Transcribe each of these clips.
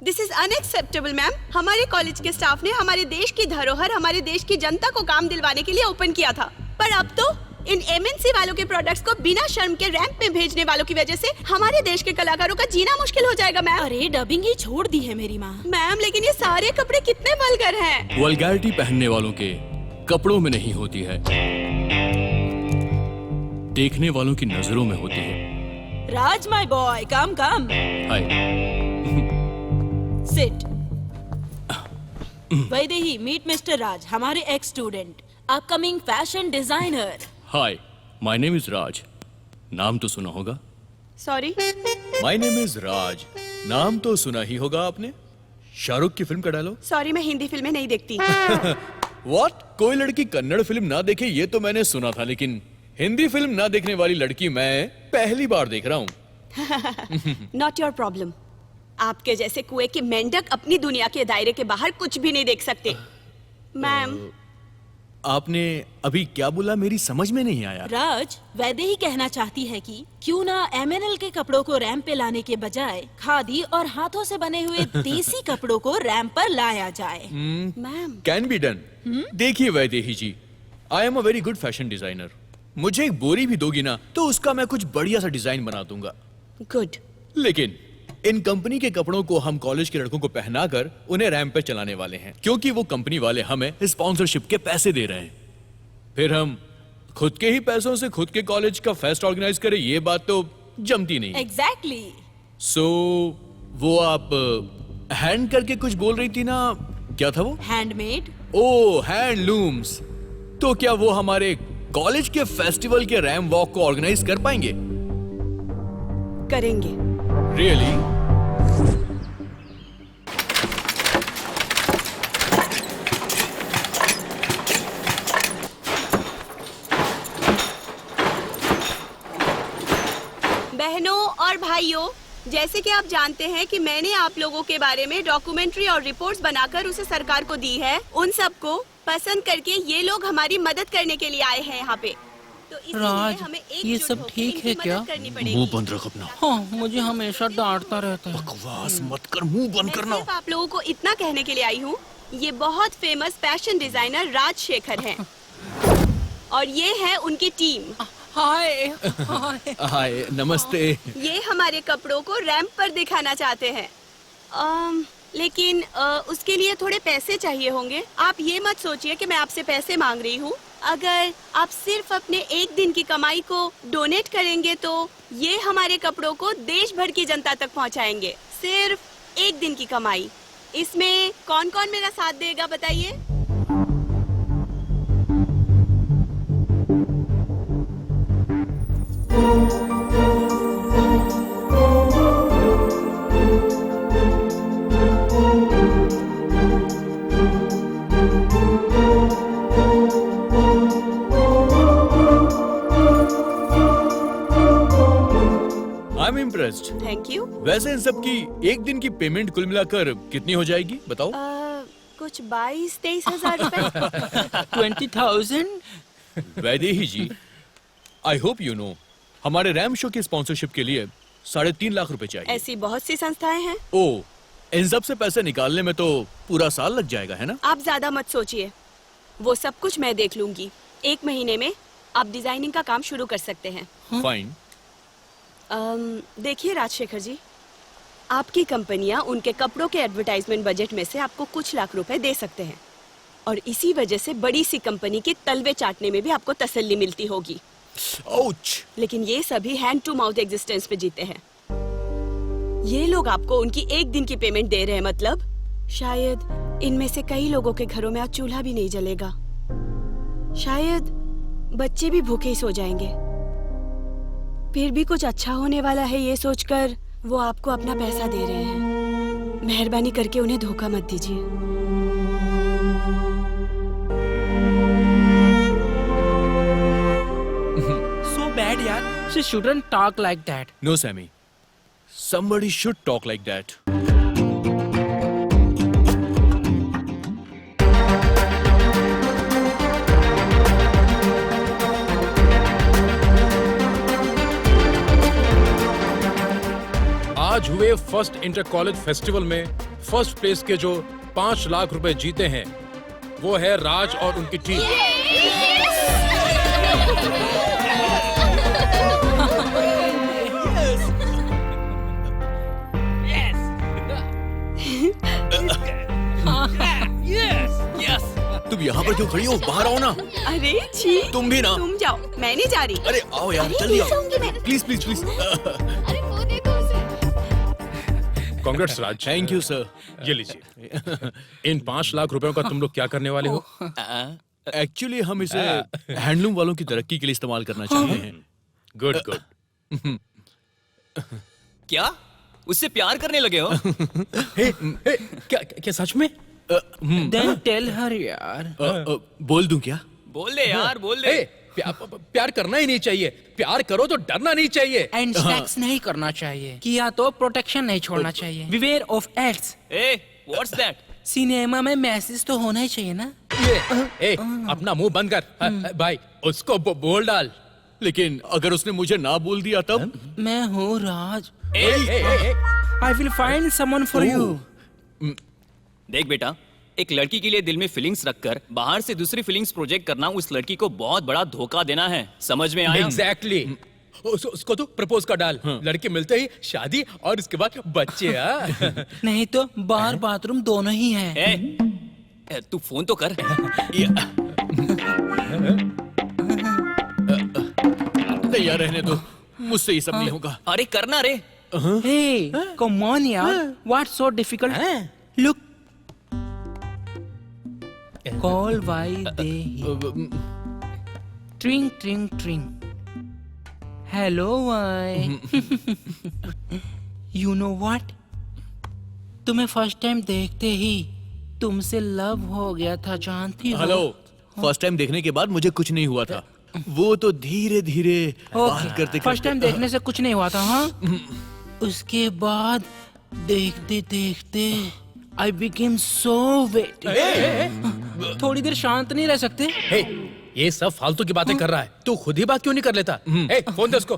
This is unacceptable ma'am. हमारे college के staff ने हमारे देश की धरोहर, हमारे देश की जनता को काम दिलवाने के लिए ओपन किया था, पर अब तो इन एमएनसी वालों के प्रोडक्ट्स को बिना शर्म के रैंप में भेजने वालों की वजह से हमारे देश के कलाकारों का जीना मुश्किल हो जाएगा मैम। अरे डबिंग ही छोड़ दी है मेरी माँ। मैम लेकिन ये सारे कपड़े कितने वल्गर हैं। वल्गैरिटी पहनने वालों के कपड़ों में नहीं होती है, देखने वालों की नजरों में होती है। Raj my boy, come come hi. Sit. Vaidehi, meet mister Raj, हमारे ex student, upcoming fashion designer. Hi, my name is Raj. नाम तो सुना होगा। Sorry, my name is Raj. नाम तो सुना ही होगा आपने। शाहरुख की फिल्म का डायलॉग। सॉरी मैं हिंदी फिल्में नहीं देखती। व्हाट? कोई लड़की कन्नड़ फिल्म ना देखे ये तो मैंने सुना था, लेकिन हिंदी फिल्म ना देखने वाली लड़की मैं पहली बार देख रहा हूँ। Not your problem. आपके जैसे कुएं की मेंढक अपनी दुनिया के दायरे के बाहर कुछ भी नहीं देख सकते। मैम आपने अभी क्या बोला, मेरी समझ में नहीं आया। राज, वैदेही कहना चाहती है कि क्यों ना एमएनएल के कपड़ों को रैंप पे लाने के बजाय खादी और हाथों से बने हुए देसी कपड़ों को रैंप पर लाया जाए। Ma'am can be done. देखिए Vaidehi ji, I am a very good fashion designer. मुझे एक बोरी भी दोगी ना तो उसका मैं कुछ बढ़िया सा डिजाइन बना दूंगा। गुड। लेकिन इन कंपनी के कपड़ों को हम कॉलेज के लड़कों को पहनाकर उन्हें रैंप पे चलाने वाले हैं, क्योंकि वो कंपनी वाले हमें स्पॉन्सरशिप के पैसे दे रहे हैं। फिर हम खुद के ही पैसों से खुद के कॉलेज का फेस्ट ऑर्गेनाइज करें, ये बात तो जमती नहीं। एग्जैक्टली। सो वो आप हैंड करके कुछ बोल रही थी ना, क्या था वो? हैंडमेड। ओ, हैंडलूम्स। तो क्या वो हमारे कॉलेज के फेस्टिवल के रैम वॉक को ऑर्गेनाइज कर पाएंगे? करेंगे। रियली? बहनों और भाइयों, जैसे कि आप जानते हैं कि मैंने आप लोगों के बारे में डॉक्यूमेंट्री और रिपोर्ट्स बनाकर उसे सरकार को दी है। उन सबको पसंद करके ये लोग हमारी मदद करने के लिए आए हैं यहाँ पे। तो इसलिए राज, हमें ये एकजुट सब होकर ठीक इनकी है मदद क्या? करनी पड़ेगी। मुंह बंद रख अपना। हाँ, मुझे हमेशा डांटता रहता है। बकवास मत कर, मुंह बंद मैं करना। सिर्फ आप लोगों को इतना कहने के लिए आई हूँ, ये बहुत फेमस फैशन डिजाइनर राजशेखर हैं और ये है उनकी टीम। हाय हाय। हाय, नमस्ते। ये हमारे कपड़ों को रैंप पर दिखाना चाहते हैं, लेकिन उसके लिए थोड़े पैसे चाहिए होंगे। आप ये मत सोचिए कि मैं आपसे पैसे मांग रही हूँ। अगर आप सिर्फ अपने एक दिन की कमाई को डोनेट करेंगे तो ये हमारे कपड़ों को देश भर की जनता तक पहुँचाएंगे। सिर्फ एक दिन की कमाई। इसमें कौन कौन मेरा साथ देगा बताइए? I am impressed. Thank you. वैसे इन सब की एक दिन की पेमेंट कुल मिलाकर कितनी हो जाएगी बताओ? कुछ 22-23 हजार रुपए। 20,000। Vaidehi ji, I hope you know, हमारे रैम शो की स्पॉन्सरशिप के लिए 3.5 लाख रुपए चाहिए। ऐसी बहुत सी संस्थाएं हैं। ओ, इन सब से पैसे निकालने में तो पूरा साल लग जाएगा, है ना? आप ज्यादा मत सोचिए, वो सब कुछ मैं देख लूंगी। 1 महीने में आप डिजाइनिंग का काम शुरू कर सकते हैं। फाइन। देखिए राजशेखर जी, आपकी कंपनियां उनके कपड़ों के एडवर्टाइजमेंट बजट में से आपको कुछ लाख रुपए दे सकते हैं और इसी वजह से बड़ी सी कंपनी के तलवे चाटने में भी आपको तसल्ली मिलती होगी। आउच। लेकिन ये सभी हैंड टू माउथ एग्जिस्टेंस पे जीते हैं। ये लोग आपको उनकी एक दिन की पेमेंट दे रहे हैं, मतलब शायद इनमें से कई लोगों के घरों में आज चूल्हा भी नहीं जलेगा, शायद बच्चे भी भूखे ही सो जाएंगे। फिर भी कुछ अच्छा होने वाला है ये सोचकर वो आपको अपना पैसा दे रहे हैं। मेहरबानी करके उन्हें धोखा मत दीजिए। So bad यार। She shouldn't talk like that. No, Sammy. Somebody should talk like that. आज हुए फर्स्ट इंटर कॉलेज फेस्टिवल में फर्स्ट प्लेस के जो 5 लाख रुपए जीते हैं वो है राज और उनकी टीम। तुम यहाँ पर क्यों खड़ी हो? बाहर आओ ना। अरे छी, तुम भी ना। तुम जाओ, मैं नहीं जा रही। अरे आओ यार, जल्दी आओ। Please please please. अरे वो देखो उसे। Congrats Raj. Thank you sir. ये लीजिए। इन 5 लाख रुपयों का तुम लोग क्या करने वाले हो? एक्चुअली हम इसे हैंडलूम वालों की तरक्की के लिए इस्तेमाल करना चाहते हैं। Good good. क्या उससे प्यार करने लगे हो? क्या सच में? Then tell her यार। बोल दूं क्या? बोल दे यार, बोल दे। प्यार करना ही नहीं चाहिए। प्यार करो तो डरना नहीं चाहिए। एंड सेक्स नहीं करना चाहिए। किया तो प्रोटेक्शन नहीं छोड़ना चाहिए। Beware of AIDS. ए, व्हाट्स दैट? सिनेमा में मैसेज तो होना ही चाहिए ना। अपना मुंह बंद कर। भाई उसको बोल डाल। लेकिन अगर उसने मुझे ना बोल दिया तब? मैं हूँ राज। ए, I will find someone for you. देख बेटा, एक लड़की के लिए दिल में फीलिंग्स रखकर बाहर से दूसरी फीलिंग्स प्रोजेक्ट करना उस लड़की को बहुत बड़ा धोखा देना है। समझ में आया? एग्जैक्टली। उसको तो प्रपोज कर डाल। लड़के मिलते ही शादी और उसके बाद बच्चे। नहीं तो बाहर बाथरूम दोनों ही हैं। ए, तू फोन तो कर। नहीं यार, रहने दो, मुझसे ये सब नहीं होगा। अरे करना रे। Hey, come on यार, what's so difficult? Look, call why they tring tring tring. Hello why? You know what? तुम्हें फर्स्ट टाइम देखते ही तुमसे लव हो गया था, जानती हो? हेलो, फर्स्ट टाइम देखने के बाद मुझे कुछ नहीं हुआ था। वो तो धीरे धीरे बात करते फर्स्ट टाइम देखने से कुछ नहीं हुआ था, हाँ? उसके बाद देखते देखते I became so wet. थोड़ी देर शांत नहीं रह सकते? ये सब फालतू की बातें कर रहा है। तू खुद ही बात क्यों नहीं कर लेता? फोन दे उसको।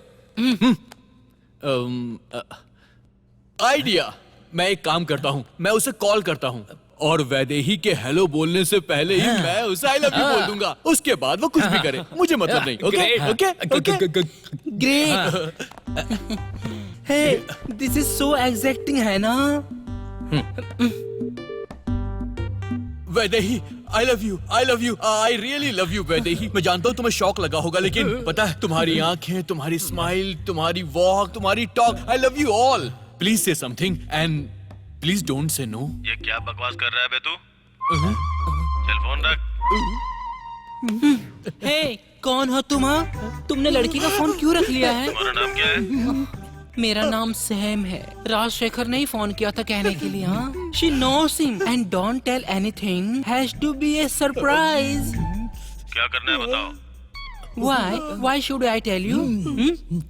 आइडिया, मैं एक काम करता हूँ, मैं उसे कॉल करता हूँ और वैदेही के हेलो बोलने से पहले ही मैं उसे आई लव यू बोल दूंगा। उसके बाद वो कुछ भी करे, मुझे मतलब नहीं। Okay okay okay. Great. Hey, this is so exacting है ना? वैदेही, आई love you, I love you, I really love you Vaidehi. मैं जानता हूँ तुम्हें शौक लगा होगा, लेकिन पता है, तुम्हारी आंखें, तुम्हारी स्माइल, तुम्हारी वॉक, तुम्हारी talk, I love you all. Please say something and please don't say no. ये क्या बकवास कर रहा है बे तू? चल फोन रख। Hey, कौन हो तुम? हाँ? तुमने लड़की का फोन क्यों रख लिया है? तुम्हारा नाम क्या है? मेरा नाम सैम है। राजशेखर ने ही फोन किया था कहने के लिए, हाँ? She knows him and don't tell anything. Has to be a surprise. क्या करना है बताओ? Why? Why should I tell you?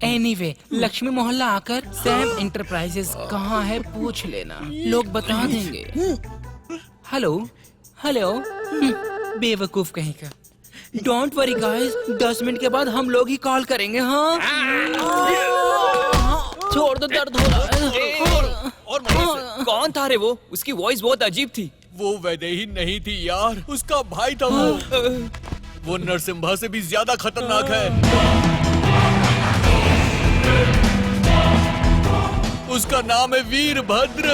Anyway, Lakshmi मोहल्ला आकर सैम इंटरप्राइजेस कहाँ है पूछ लेना, लोग बता देंगे। हेलो हेलो, बेवकूफ कहीं का। डोंट वरी गाइस, 10 मिनट के बाद हम लोग ही कॉल करेंगे, हाँ? छोड़ दो, दर्द हो रहा है। और कौन था रे वो? उसकी वॉइस बहुत अजीब थी। वो वैदेही नहीं थी यार, उसका भाई था वो नरसिम्हा से भी ज्यादा खतरनाक है। उसका नाम है Virbhadra.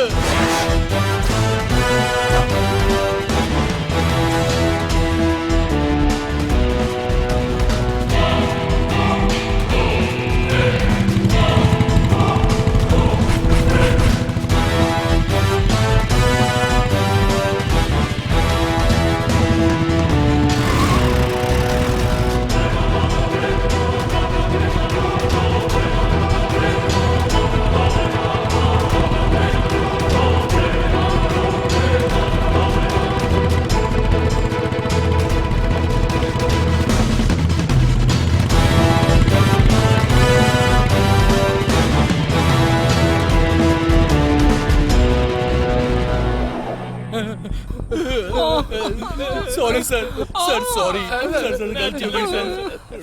Sorry sir, sorry sir, गलती हो गई सर,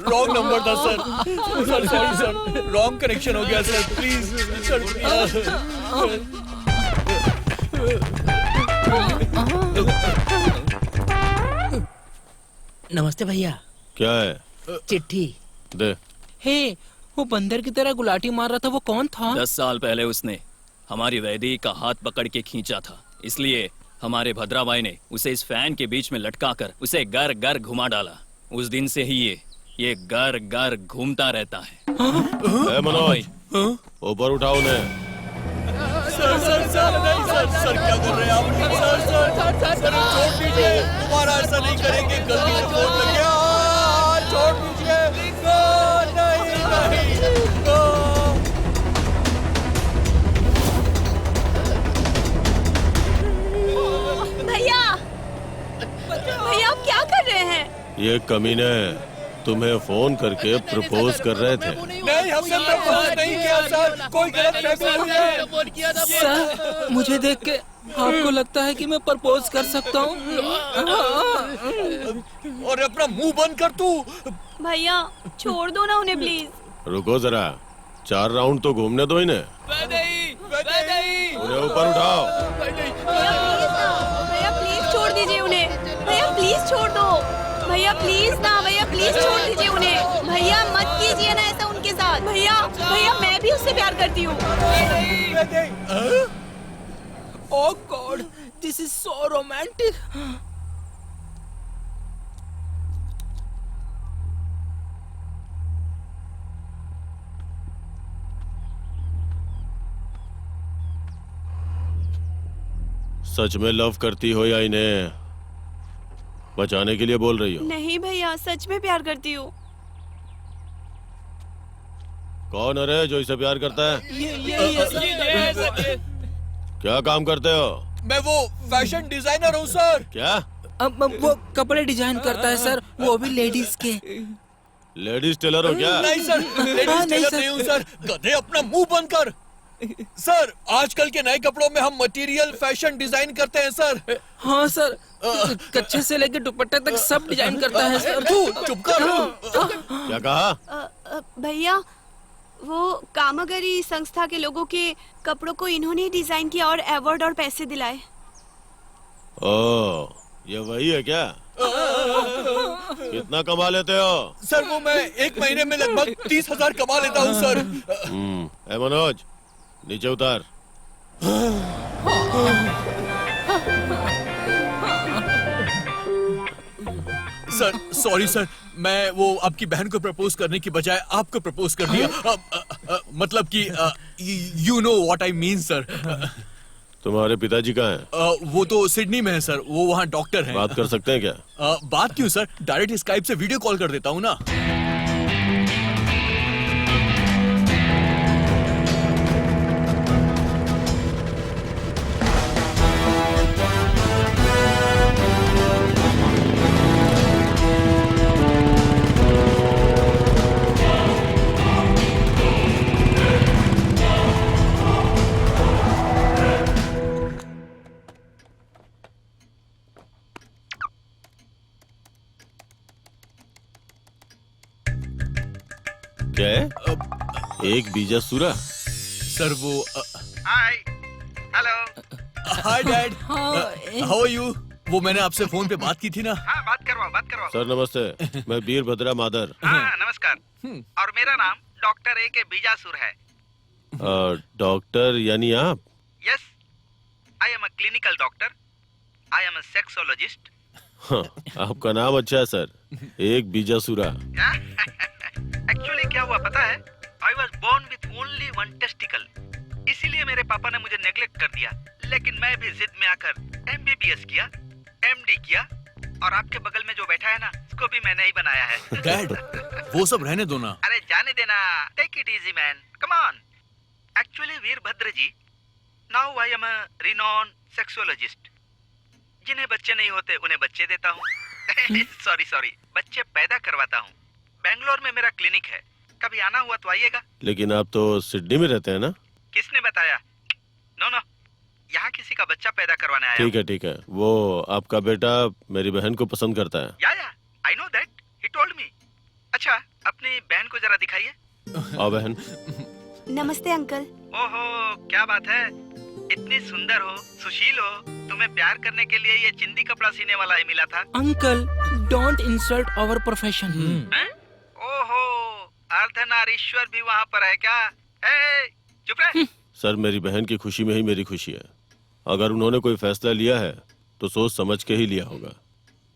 रॉन्ग नंबर था sir, sorry sir, wrong connection हो गया सर, प्लीज सर। नमस्ते भैया। क्या है? चिट्ठी। दे। हे, वो बंदर की तरह गुलाटी मार रहा था, वो कौन था? 10 साल पहले उसने हमारी वैदी का हाथ पकड़ के खींचा था, इसलिए हमारे भद्राबाई ने उसे इस फैन के बीच में लटकाकर उसे घर घर घुमा डाला। उस दिन से ही ये घर घर घूमता रहता है। ए मनोज, ऊपर उठाओ उन्हें। सर सर सर नहीं सर सर क्या कर रहे हैं आप? सर सर सर सर छोड़ दीजिए, दोबारा ऐसा नहीं करेंगे, गलती से फोन लग गया। छोड़ दीजिए, नहीं नहीं। भैया भैया आप क्या कर रहे हैं? ये कमीने तुम्हें फोन करके प्रपोज कर रहे थे। नहीं, हमने प्रपोज नहीं किया सर, कोई गलतफहमी है। सर, मुझे देख के आपको लगता है कि मैं प्रपोज कर सकता हूँ? और अपना मुंह बंद कर तू। भैया छोड़ दो ना उन्हें प्लीज। रुको जरा, 4 राउंड तो घूमने दो इन्हें। उन्हें ऊपर उठाओ। भैया प्लीज छोड़ दीजिए उन्हें। भैया प्लीज छोड़ दो। भैया प्लीज ना, भैया प्लीज छोड़ दीजिए उन्हें। भैया मत कीजिए ना ऐसा उनके साथ। भैया भैया मैं भी उससे प्यार करती हूँ। Oh God, this is so romantic. सच में लव करती हो या इन्हें बचाने के लिए बोल रही हो? नहीं भैया सच में प्यार करती हूँ। कौन है रे जो इसे प्यार करता है? ये क्या काम करते हो? मैं वो फैशन डिजाइनर हूँ सर। क्या? अब वो कपड़े डिजाइन करता है सर, वो भी लेडीज के। लेडीज टेलर हो क्या? नहीं सर, लेडीज टेलर नहीं हूँ सर। गधे अपना मुंह बंद कर। सर आजकल के नए कपड़ों में हम मटेरियल फैशन डिजाइन करते हैं सर। हाँ सर, कच्चे से लेके दुपट्टे तक सब डिजाइन करता है सर। तू चुप कर। क्या कहा? भैया वो कामगरी संस्था के लोगों के कपड़ों को इन्होंने डिजाइन किया और अवार्ड और पैसे दिलाए। ओ, ये वही है क्या? कितना कमा लेते हो? सर वो मैं 1 महीने में लगभग 30,000 कमा लेता हूँ सर। ए मनोज, नीचे उतार। सर सॉरी सर, मैं वो आपकी बहन को प्रपोज करने की बजाय आपको प्रपोज कर दिया। मतलब कि you know what I mean sir. तुम्हारे पिताजी कहाँ हैं? वो तो सिडनी में है सर, वो वहाँ डॉक्टर हैं। बात कर सकते हैं क्या? बात क्यों सर, डायरेक्ट स्काइप से वीडियो कॉल कर देता हूँ ना। क्या है? एक बीजासुरा? सर वो hi hello. Hi dad, how are you? वो मैंने आपसे फोन पे बात की थी ना। हाँ बात करवाओ। सर नमस्ते, मैं वीरभद्रा मादर। हाँ नमस्कार। और मेरा नाम डॉक्टर A.K. बीजासुर है। डॉक्टर यानी आप? Yes, I am a clinical doctor. I am a sexologist. हाँ, आपका नाम अच्छा है सर, एक बीजासुरा। एक्चुअली क्या हुआ पता है? I was born with only 1 testicle, इसीलिए मेरे पापा ने मुझे नेग्लेक्ट कर दिया। लेकिन मैं भी जिद में आकर MBBS किया, MD किया, और आपके बगल में जो बैठा है ना, उसको भी मैंने ही बनाया है। डैड वो सब रहने दो ना। अरे जाने देना, take it easy man, come on. Actually Virbhadra ji, now I am a renowned sexologist. जिन्हें बच्चे नहीं होते उन्हें बच्चे देता हूँ। सॉरी, बच्चे पैदा करवाता हूँ। बेंगलोर में मेरा क्लिनिक है, कभी आना हुआ तो आइएगा। लेकिन आप तो सिडनी में रहते हैं ना? किसने बताया? नो, यहाँ किसी का बच्चा पैदा करवाने आया। ठीक है, वो आपका बेटा मेरी बहन को पसंद करता है। या I know that, he told me. अच्छा, अपनी बहन को जरा दिखाइए। आओ बहन। नमस्ते अंकल। ओहो क्या बात है, इतनी सुंदर हो, सुशील हो, तुम्हें प्यार करने के लिए ये चिंदी कपड़ा सीने वाला ही मिला था। Uncle don't insult our profession. ओहो, अर्धनारीश्वर भी वहाँ पर है क्या? ए, चुप रहे। सर मेरी बहन की खुशी में ही मेरी खुशी है। अगर उन्होंने कोई फैसला लिया है तो सोच समझ के ही लिया होगा।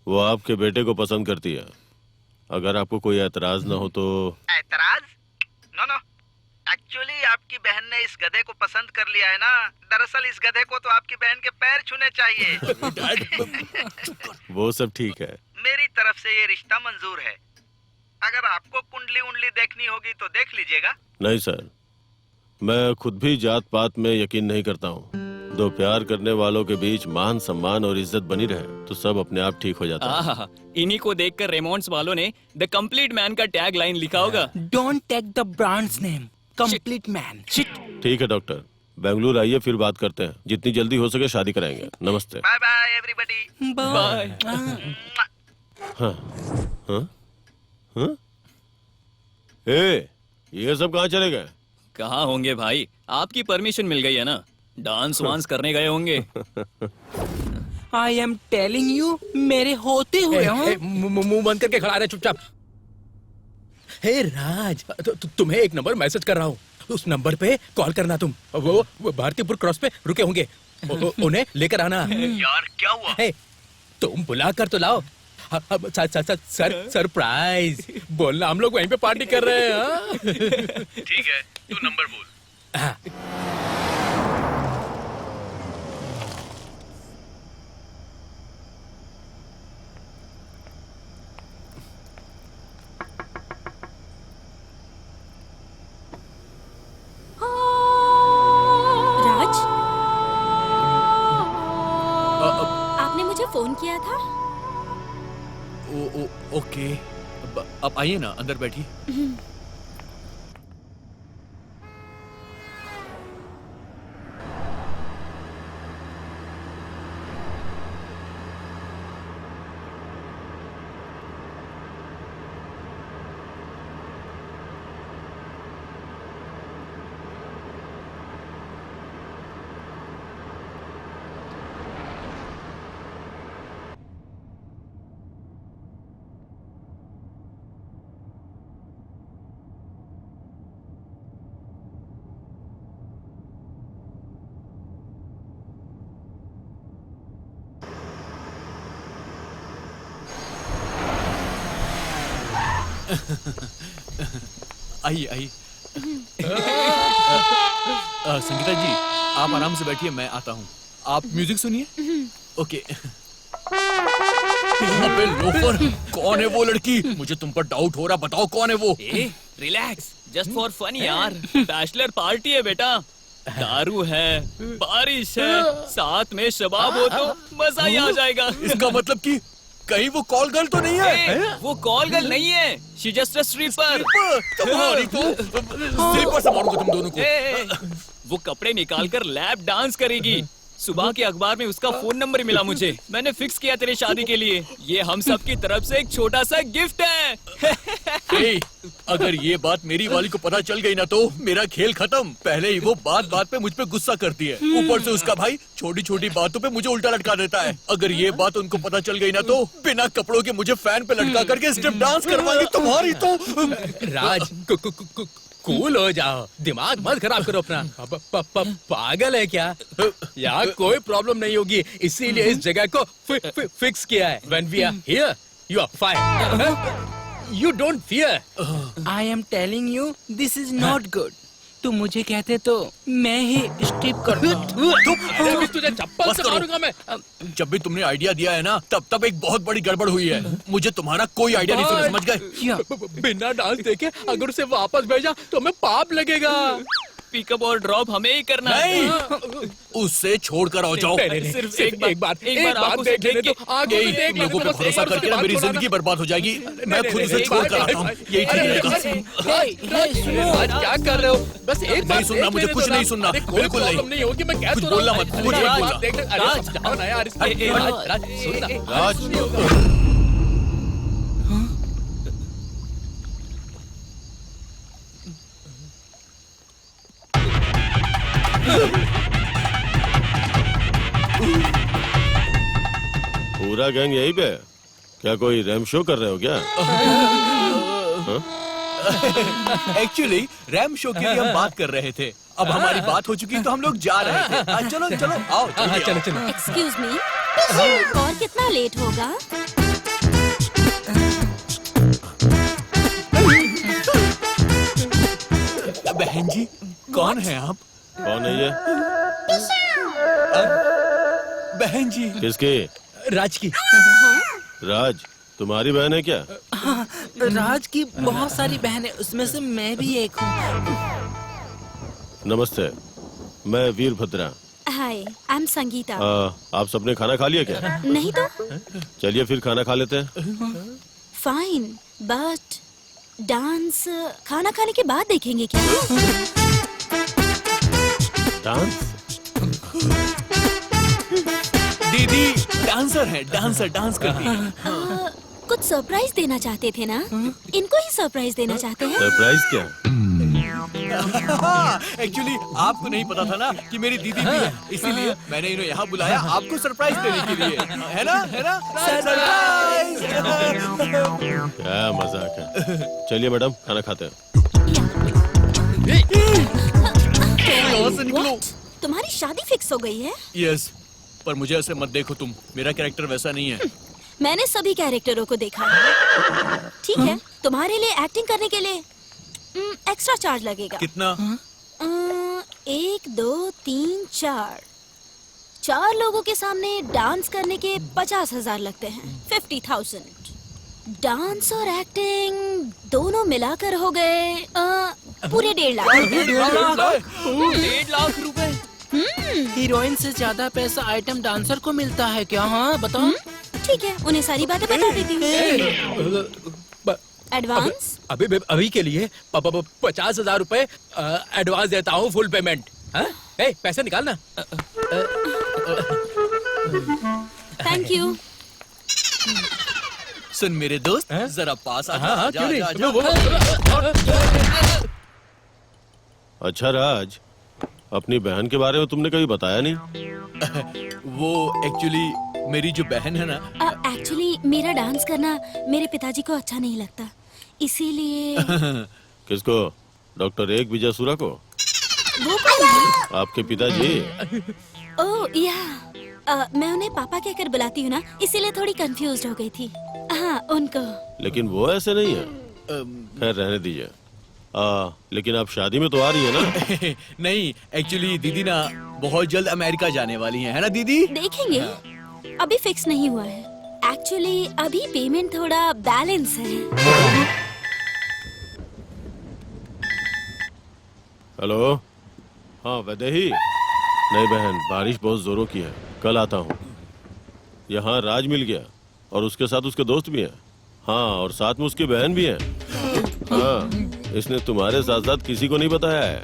वो आपके बेटे को पसंद करती है। अगर आपको कोई ऐतराज ना हो तो। ऐतराज? नो नो, एक्चुअली आपकी बहन ने इस गधे को पसंद कर लिया है ना। दरअसल इस गधे को तो आपकी बहन के पैर छूने चाहिए। वो सब ठीक है। मेरी तरफ से ये रिश्ता मंजूर है। अगर आपको कुंडली उंडली देखनी होगी तो देख लीजिएगा। नहीं सर, मैं खुद भी जात पात में यकीन नहीं करता हूँ। दो प्यार करने वालों के बीच मान सम्मान और इज्जत बनी रहे तो सब अपने आप ठीक हो जाता है। आहा, इन्हीं को देखकर रेमोंड्स वालों ने द कंप्लीट मैन का टैग लाइन लिखा होगा। Don't take the brand's name, complete man. ठीक है डॉक्टर, बेंगलुरु आइए फिर बात करते हैं। जितनी जल्दी हो सके शादी कराएंगे। नमस्ते। Bye bye everybody. बाय। हाँ हाँ हाँ। ए, ये सब कहाँ चले गए? कहाँ होंगे भाई, आपकी परमिशन मिल गई है ना, डांस वांस करने गए होंगे। आई एम टेलिंग यू, मेरे होते हुए मुंह बंद करके खड़ा रहे चुपचाप। हे राज, तुम्हें एक नंबर मैसेज कर रहा हूँ। उस नंबर पे कॉल करना तुम। वो भारतीपुर क्रॉस पे रुके होंगे। उन्हें लेकर आना। यार क्या हुआ? हे, तुम बुला कर तो लाओ। सरप्राइज बोलना, हम लोग वहीं पे पार्टी कर रहे हैं। हाँ? ठीक है, तू नंबर बोल। हाँ। राज, आपने मुझे फोन किया था? ओके, अब आइए ना, अंदर बैठिए। आइए आइए। संगीता जी, आप आराम से बैठिए, मैं आता हूँ। आप म्यूजिक सुनिए। ओके। अबे लोफर, कौन है वो लड़की? मुझे तुम पर डाउट हो रहा, बताओ कौन है वो? रिलैक्स, जस्ट फॉर फन यार। बैचलर पार्टी है बेटा, दारू है, बारिश है, साथ में शबाब हो तो मजा ही आ जाएगा। इसका मतलब कि कहीं वो कॉल गर्ल तो नहीं है? वो कॉल गर्ल नहीं है, शी जस्ट अ स्ट्रिपर। तुम्हारी तो स्लीपर से मारूंगा तुम दोनों को। वो कपड़े निकाल कर लैप डांस करेगी। सुबह के अखबार में उसका फोन नंबर मिला मुझे, मैंने फिक्स किया तेरी शादी के लिए। ये हम सब की तरफ से एक छोटा सा गिफ्ट है। अगर ये बात मेरी वाली को पता चल गई ना तो मेरा खेल खत्म। पहले ही वो बात बात पे मुझ पे गुस्सा करती है, ऊपर से उसका भाई छोटी छोटी बातों पे मुझे उल्टा लटका देता है। अगर ये बात उनको पता चल गई ना तो बिना कपड़ों के मुझे फैन पे लटका करके स्टेप डांस करवाएंगे। तुम्हारी तो राज, कूल हो जाओ, दिमाग मत खराब करो अपना। पागल है क्या? यहाँ कोई प्रॉब्लम नहीं होगी, इसीलिए इस जगह को फिक्स किया है। When we are here, you are fine. You don't fear. I am telling you, this is not good. तुम मुझे कहते तो मैं ही स्ट्रिप करता। अभी तुझे चप्पल से मारूंगा मैं। जब भी तुमने आइडिया दिया है ना, तब एक बहुत बड़ी गड़बड़ हुई है। मुझे तुम्हारा कोई आइडिया नहीं, समझ गए? बिना डांस देखे अगर उसे वापस भेजा तो मैं पाप लगेगा। पिकअप और ड्रॉप हमें ही करना है। नहीं, उससे छोड़ कर आओ जाओ। सिर्फ एक बार देख लेने दो। आगे तुम लोगों पे भरोसा करके ना मेरी जिंदगी बर्बाद हो जाएगी। मैं खुद उसे छोड़ कर आता हूँ, यही ठीक रहेगा। आज क्या कर रहे हो? बस एक बार नहीं सुनना, मुझे कुछ नहीं सुनना, बिल्कुल नहीं होगी। मैं क्या कुछ बोलना मत, कुछ नहीं बोलना। राज, सुनना राज, पूरा गैंग यहीं पे? क्या कोई रैम शो कर रहे हो क्या? एक्चुअली रैम शो के लिए हम बात कर रहे थे। अब हमारी बात हो चुकी तो हम लोग जा रहे थे। चलो चलो आओ जल्दी चलो आओ। चलो। एक्सक्यूज मी, और कितना लेट होगा? बहन जी कौन है आप? कौन है ये? बहन जी किसकी? राज की। राज तुम्हारी बहन है क्या? राज की बहुत सारी बहनें, उसमें से मैं भी एक हूँ। नमस्ते, मैं वीरभद्रा। हाय, आई एम संगीता। आप सबने खाना खा लिया क्या? नहीं तो चलिए फिर खाना खा लेते हैं। फाइन, बट डांस खाना खाने के बाद देखेंगे क्या? डांस? दीदी डांसर है, डांसर डांस करती है। कुछ सरप्राइज देना चाहते थे ना? इनको ही सरप्राइज देना चाहते हैं? सरप्राइज क्या? एक्चुअली आपको नहीं पता था ना कि मेरी दीदी भी है, इसीलिए मैंने इन्हें यहाँ बुलाया आपको सरप्राइज देने के लिए। है ना सरप्राइज। क्या मजाक है। चलिए मैडम खाना खाते हैं। What? तुम्हारी शादी फिक्स हो गई है? यस, पर मुझे ऐसे मत देखो तुम, मेरा कैरेक्टर वैसा नहीं है। मैंने सभी कैरेक्टरों को देखा है। ठीक है, तुम्हारे लिए एक्टिंग करने के लिए एक्स्ट्रा चार्ज लगेगा। कितना? 1 2 3 4 4 लोगों के सामने डांस करने के 50,000 लगते हैं। 50,000। डांस और एक्टिंग दोनों मिलाकर हो गए पूरे 1.5 लाख। 1.5 लाख रुपए? हीरोइन से ज्यादा पैसा आइटम डांसर को मिलता है क्या? हाँ बताओ। ठीक है, उन्हें सारी बातें बता देती हूँ। एडवांस? अभी के लिए 50,000 रुपए एडवांस देता हूँ, फुल पेमेंट। पैसे निकालना। Thank you. सुन मेरे दोस्त, जरा पास आ। हाँ, जा, क्यों जा, नहीं? जा। अच्छा राज, अपनी बहन के बारे में तुमने कभी बताया नहीं। वो एक्चुअली मेरी जो बहन है ना, एक्चुअली मेरा डांस करना मेरे पिताजी को अच्छा नहीं लगता, इसीलिए। किसको? डॉक्टर एक विजय सूरा को? वो कौन है? आपके पिताजी? ओह या, मैं उन्हें पापा कहकर बुलाती हूँ ना, इसीलिए थोड़ी कंफ्यूज हो गई थी। हाँ, उनको। लेकिन वो ऐसे नहीं है। खैर रहने दीजिए। लेकिन आप शादी में तो आ रही है ना? नहीं, एक्चुअली दीदी ना बहुत जल्द अमेरिका जाने वाली है ना दीदी? देखेंगे, अभी फिक्स नहीं हुआ है। एक्चुअली अभी पेमेंट थोड़ा बैलेंस है। हेलो, हाँ वैदेही। नहीं बहन, बारिश बहुत जोरों की है, कल आता हूँ। यहाँ राज मिल गया और उसके साथ उसके दोस्त भी हैं। हाँ, और साथ में उसकी बहन भी है। हाँ, इसने तुम्हारे साथ साथ किसी को नहीं बताया है।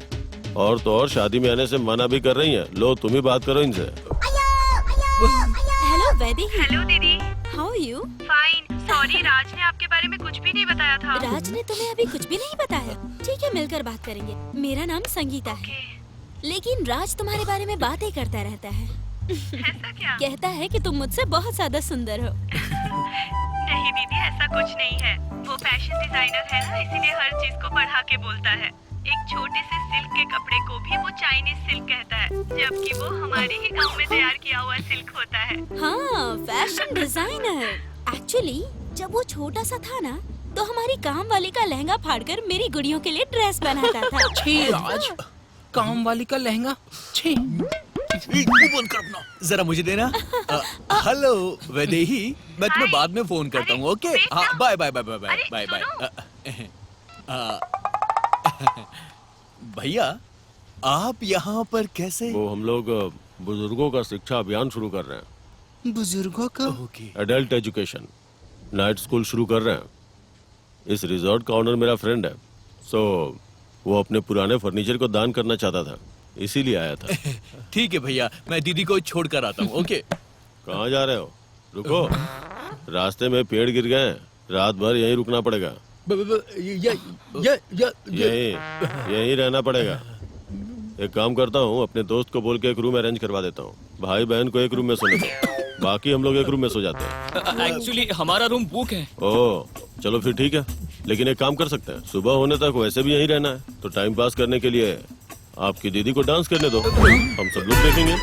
और तो और शादी में आने से मना भी कर रही है। लो तुम ही बात करो इनसे। Hello Vaidehi. Hello didi. How are you? Fine. Sorry, Raj ने आपके बारे में कुछ भी नहीं बताया था। राज ने तुम्हें अभी कुछ भी नहीं बताया? ठीक है, मिलकर बात करेंगे। मेरा नाम संगीता है, लेकिन राज तुम्हारे बारे में बातें करता रहता है। ऐसा क्या? कहता है कि तुम मुझसे बहुत ज्यादा सुंदर हो। नहीं दीदी, ऐसा कुछ नहीं है। वो फैशन डिजाइनर है ना, इसीलिए हर चीज को बढ़ा के बोलता है। एक छोटे से सिल्क के कपड़े को भी वो चाइनीज सिल्क कहता है, जबकि वो हमारे ही गांव में तैयार किया हुआ सिल्क होता है। हाँ, फैशन डिजाइनर। एक्चुअली जब वो छोटा सा था ना, तो हमारी काम वाली का लहंगा फाड़कर मेरी गुड़ियों के लिए ड्रेस बनाता था। छी राज, काम वाली का लहंगा। छी। बंद कर अपना, जरा मुझे देना। हेलो वैदेही, मैं तुम्हें बाद में फोन करता हूँ। ओके, हाँ, bye bye bye bye bye bye bye. भैया आप यहाँ पर कैसे? वो हम लोग बुजुर्गों का शिक्षा अभियान शुरू कर रहे हैं। बुजुर्गों का? Okay. Adult education night school शुरू कर रहे हैं। इस रिजॉर्ट का ऑनर मेरा फ्रेंड है, सो वो अपने पुराने फर्नीचर को दान करना चाहता था, इसीलिए आया था। ठीक है भैया, मैं दीदी को छोड़ कर आता हूँ। ओके। कहाँ जा रहे हो? रुको, रास्ते में पेड़ गिर गए हैं, रात भर यहीं रुकना पड़ेगा। यहीं रहना पड़ेगा। एक काम करता हूँ, अपने दोस्त को बोल के एक रूम अरेंज करवा देता हूँ। भाई बहन को एक रूम में सोने दो, बाकी हम लोग एक रूम में सो जाते हैं। एक्चुअली हमारा रूम बुक है। ओह, चलो फिर ठीक है, लेकिन एक काम कर सकते हैं, सुबह होने तक वैसे भी यहीं रहना है, तो टाइम पास करने के लिए आपकी दीदी को डांस करने दो, हम सब लोग देखेंगे।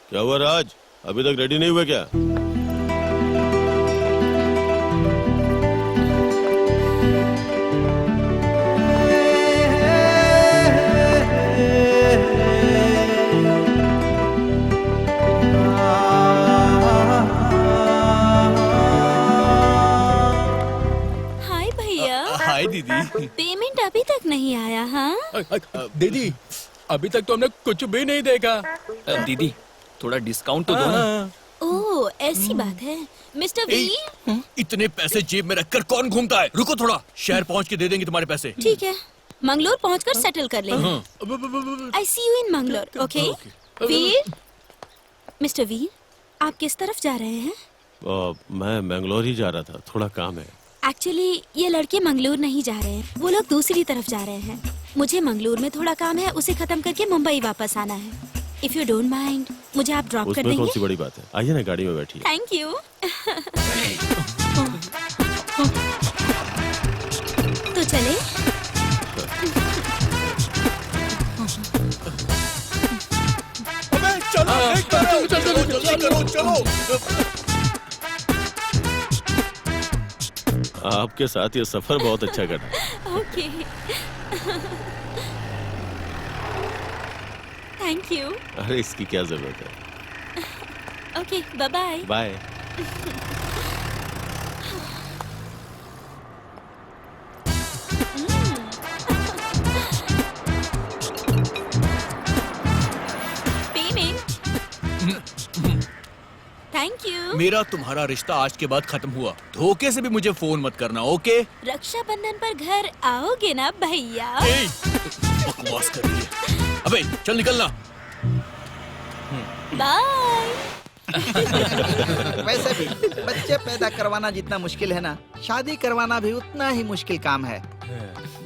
क्या हुआ राज, अभी तक रेडी नहीं हुए क्या? हाय भैया, हाय दीदी। पेमेंट अभी तक नहीं आया। हाँ, दीदी अभी तक तो हमने कुछ भी नहीं देखा। दीदी थोड़ा डिस्काउंट तो दो ना। ओह ऐसी बात है। मिस्टर वी, इतने पैसे जेब में रखकर कौन घूमता है? रुको थोड़ा, शहर पहुंच के दे देंगे तुम्हारे पैसे। ठीक है, मंगलोर पहुंचकर सेटल कर लेंगे। I see you in Mangalore, okay? Veer, mister Veer, आप किस तरफ जा रहे हैं? मैं मैंगलोर ही जा रहा था, थोड़ा काम है। एक्चुअली ये लड़के मंगलोर नहीं जा रहे हैं, वो लोग दूसरी तरफ जा रहे हैं। मुझे मंगलोर में थोड़ा काम है, उसे खत्म करके मुंबई वापस आना है। इफ यू डोंट माइंड, मुझे आप ड्रॉप कर उसमें देंगे? कौन सी बड़ी बात है, आइए ना गाड़ी में बैठिए। Thank you. तो चले। आपके साथ ये सफर बहुत अच्छा कटा। Okay, thank you. अरे इसकी क्या जरूरत है। Okay, bye bye. Bye. Thank you. मेरा तुम्हारा रिश्ता आज के बाद खत्म हुआ। धोखे से भी मुझे फोन मत करना, ओके? रक्षाबंधन पर घर आओगे ना भैया? ए, बकवास कर रही है। अबे चल निकलना। बाय। वैसे भी बच्चे पैदा करवाना जितना मुश्किल है ना, शादी करवाना भी उतना ही मुश्किल काम है।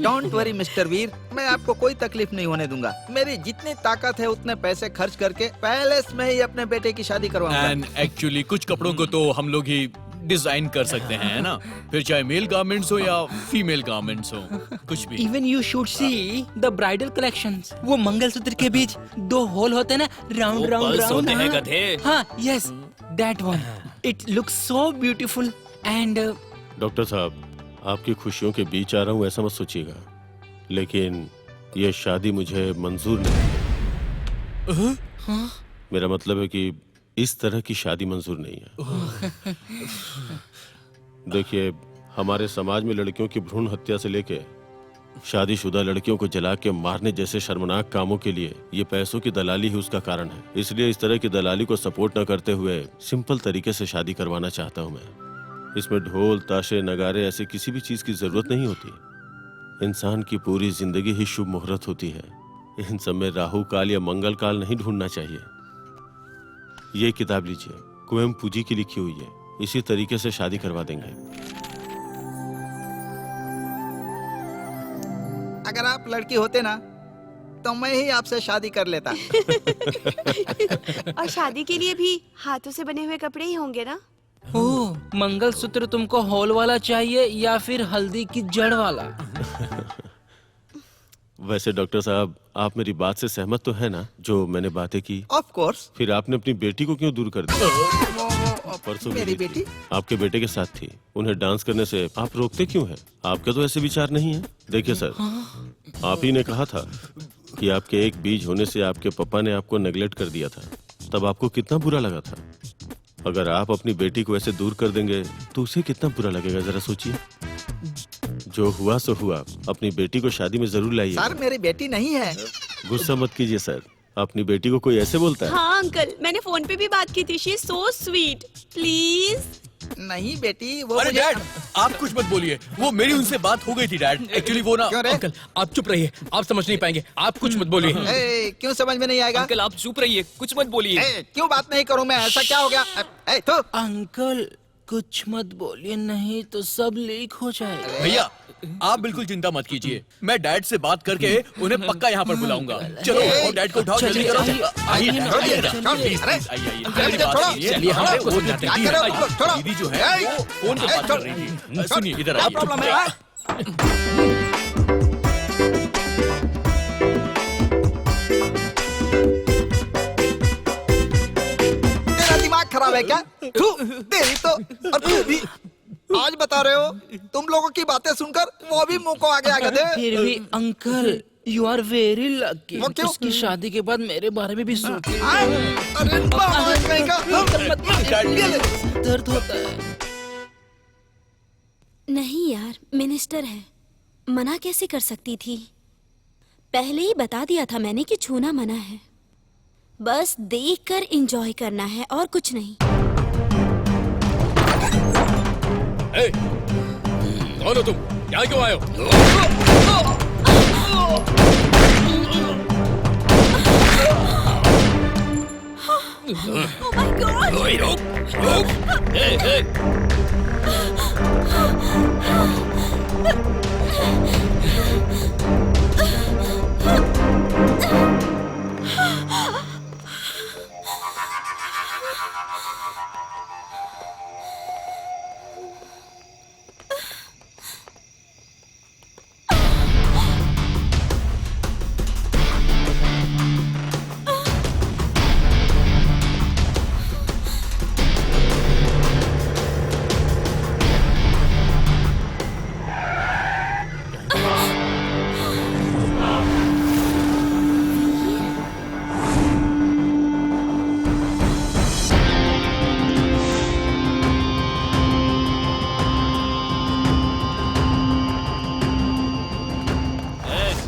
डोंट वरी मिस्टर वीर, मैं आपको कोई तकलीफ नहीं होने दूंगा। मेरी जितनी ताकत है उतने पैसे खर्च करके पैलेस में ही अपने बेटे की शादी करवाऊंगा। एंड एक्चुअली कुछ कपड़ों को तो हम लोग ही डिजाइन कर सकते हैं, है ना? फिर चाहे मेल गारमेंट्स हो या फीमेल गारमेंट्स हो, कुछ भी। Even you should see the bridal collections. वो मंगलसूत्र के बीच 2 होल होते हैं ना, राउंड वो राउंड पल्स राउंड। होते हैं गधे। हाँ, yes, that one. It looks so beautiful and doctor साहब, आपकी खुशियों के बीच आ रहा हूँ ऐसा मत सोचिएगा, लेकिन ये शादी मुझे मंजूर नहीं है। मेरा मतलब है कि इस तरह की शादी मंजूर नहीं है। देखिए, हमारे समाज में लड़कियों की भ्रूण हत्या से लेके शादीशुदा लड़कियों को जला के मारने जैसे शर्मनाक कामों के लिए ये पैसों की दलाली ही उसका कारण है। इसलिए इस तरह की दलाली को सपोर्ट न करते हुए सिंपल तरीके से शादी करवाना चाहता हूँ मैं। इसमें ढोल ताशे नगारे ऐसे किसी भी चीज की जरूरत नहीं होती। इंसान की पूरी जिंदगी ही शुभ मुहूर्त होती है। इन सब में राहु काल या मंगल काल नहीं ढूंढना चाहिए। ये किताब लीजिए, कुवेम्पू जी की लिखी हुई है। इसी तरीके से शादी करवा देंगे। अगर आप लड़की होते ना तो मैं ही आपसे शादी कर लेता। और शादी के लिए भी हाथों से बने हुए कपड़े ही होंगे ना? ओह, मंगलसूत्र तुमको होल वाला चाहिए या फिर हल्दी की जड़ वाला? वैसे डॉक्टर साहब, आप मेरी बात से सहमत तो है ना, जो मैंने बातें की? Of course. फिर आपने अपनी बेटी को क्यों दूर कर दिया? परसों मेरी बेटी आपके बेटे के साथ थी, उन्हें डांस करने से आप रोकते क्यों हैं? आपके तो ऐसे विचार नहीं है। देखिए सर, आप ही ने कहा था कि आपके एक बीज होने से आपके पापा ने आपको नेग्लेक्ट कर दिया था। तब आपको कितना बुरा लगा था। अगर आप अपनी बेटी को ऐसे दूर कर देंगे तो उसे कितना बुरा लगेगा, जरा सोचिए। जो हुआ सो हुआ। अपनी बेटी को शादी में जरूर लाइए। सर, मेरी बेटी नहीं है। गुस्सा मत कीजिए सर, अपनी बेटी को कोई ऐसे बोलता है? हाँ अंकल, मैंने फोन पे भी बात की थी। She is so sweet. Please. नहीं बेटी, वो अरे मुझे... डैड, आप कुछ मत बोलिए। वो मेरी उनसे बात हो गई थी डैड। एक्चुअली वो ना... क्यों रे? अंकल आप चुप रहिए, आप समझ नहीं पाएंगे। आप कुछ मत बोलिए। ए, क्यों समझ में नहीं आएगा? अंकल आप चुप रहिए, कुछ मत बोलिए। ए, क्यों बात नहीं करूं मैं? ऐसा क्या हो गया? ए, तो अंकल, कुछ मत बोलिए, नहीं तो सब लीक हो जाएगा। भैया आप बिल्कुल चिंता मत कीजिए, मैं डैड से बात करके उन्हें पक्का यहाँ पर बुलाऊंगा। चलो और डैड को उठाओ, जल्दी करो। आइए ना, आइए ना, प्लीज, प्लीज, आइए, आइए। मेरी बात सुनिए। चलिए, हम वो लोग जाते हैं। दीदी जो है वो फोन पे बात कर रही थी। सुनिए, इधर आइए। प्रॉब्लम है? तेरा दिमाग खराब है क्या? थू, तेरी तो। और तू भी आज बता रहे हो, तुम लोगों की बातें सुनकर वो भी मुंह को आगे आगे दे। फिर भी uncle, you are very lucky. वो क्यों? उसकी शादी के बाद मेरे बारे में भी सोचिए। अरे बाबा कहीं का। दर्द होता है। नहीं यार, मिनिस्टर है, मना कैसे कर सकती थी? पहले ही बता दिया था मैंने कि छूना मना है। बस देखकर एंजॉय करना है और कुछ नहीं। कौन हो तुम? यहाँ क्यों आए हो? Oh my God!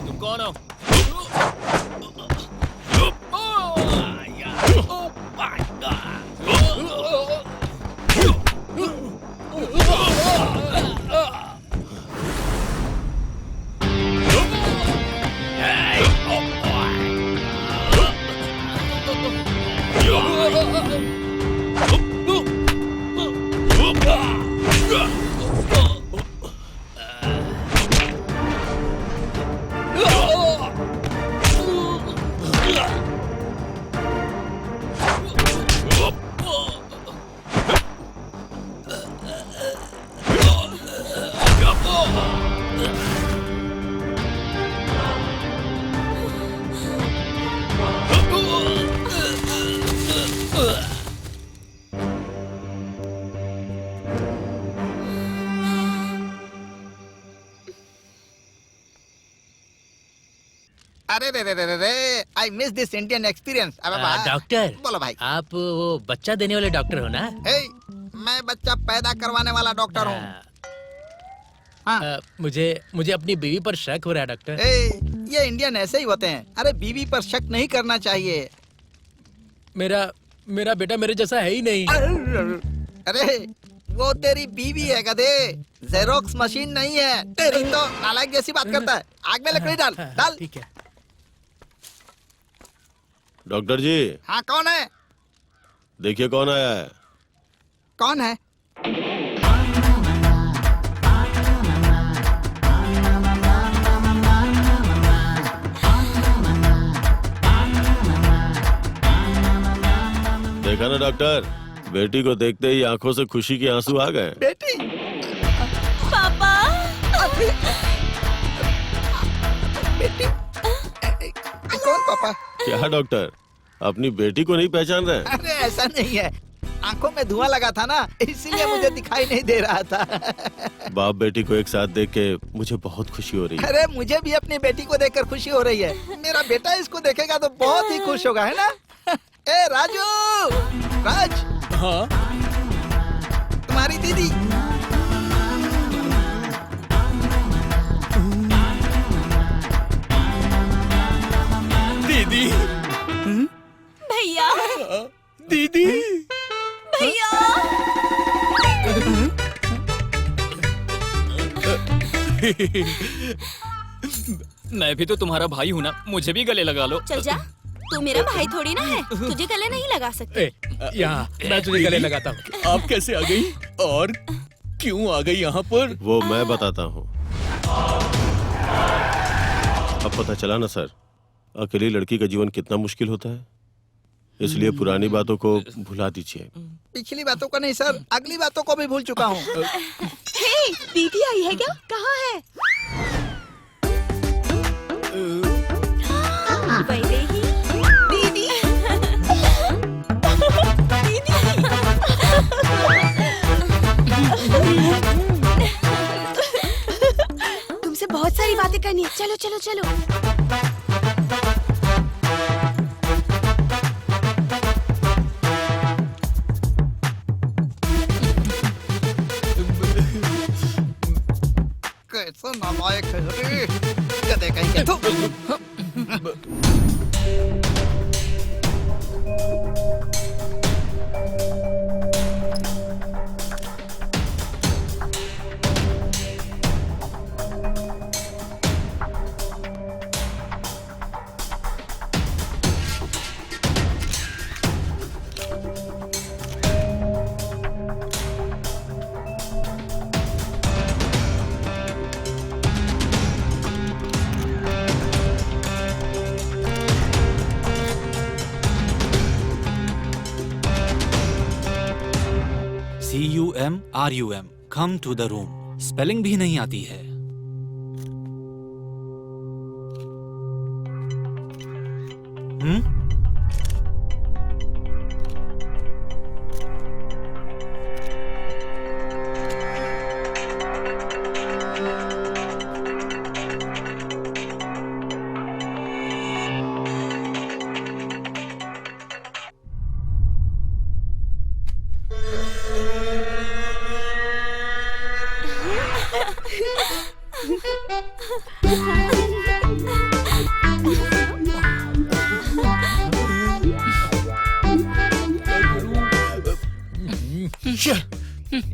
तुम कौन हो? अरे रे रे रे रे रे, I miss this Indian experience. अब डॉक्टर, बोलो भाई। आप वो बच्चा देने वाले डॉक्टर हो ना? हे, मैं बच्चा पैदा करवाने वाला डॉक्टर हूँ। हाँ। मुझे अपनी बीवी पर शक हो रहा है डॉक्टर। ये इंडियन ऐसे ही होते हैं। अरे बीवी पर शक नहीं करना चाहिए। मेरा बेटा मेरे जैसा है ही नहीं। अरे वो तेरी बीवी है गधे, जेरोक्स मशीन नहीं है। तेरी तो नालायक जैसी बात करता है। आग में लकड़ी डाल डाल। ठीक है। डॉक्टर जी, हाँ कौन है? देखिए कौन आया है। कौन है? देखा ना डॉक्टर, बेटी को देखते ही आंखों से खुशी के आंसू आ गए। बेटी? पापा! बेटी? कौन पापा? क्या डॉक्टर, अपनी बेटी को नहीं पहचान रहे? अरे ऐसा नहीं है, आंखों में धुआं लगा था ना, इसीलिए मुझे दिखाई नहीं दे रहा था। बाप बेटी को एक साथ देख के मुझे बहुत खुशी हो रही है। अरे मुझे भी अपनी बेटी को देखकर खुशी हो रही है। मेरा बेटा इसको देखेगा तो बहुत ही खुश होगा, है ना? ए राजू, राज। हाँ तुम्हारी दीदी। दीदी। भैया! दीदी। भैया! मैं भी तो तुम्हारा भाई हूँ ना, मुझे भी गले लगा लो। चल जा, तू मेरा भाई थोड़ी ना है, तुझे गले नहीं लगा सकते। यहाँ मैं तुझे गले लगाता हूँ। आप कैसे आ गई? और क्यों आ गई यहाँ पर? वो मैं बताता हूँ। अब पता चला ना सर, अकेली लड़की का जीवन कितना मुश्किल होता है। इसलिए पुरानी बातों को भुला दीजिए। पिछली बातों को नहीं सर, अगली बातों को भी भूल चुका हूँ। हे, दीदी आई है क्या? कहाँ है? वैदेही, दीदी तुमसे बहुत सारी बातें करनी है। चलो चलो चलो। कैसा नालायक है रे, गधे कहीं के। थू। CUMRUM, come to the room। Spelling भी नहीं आती है।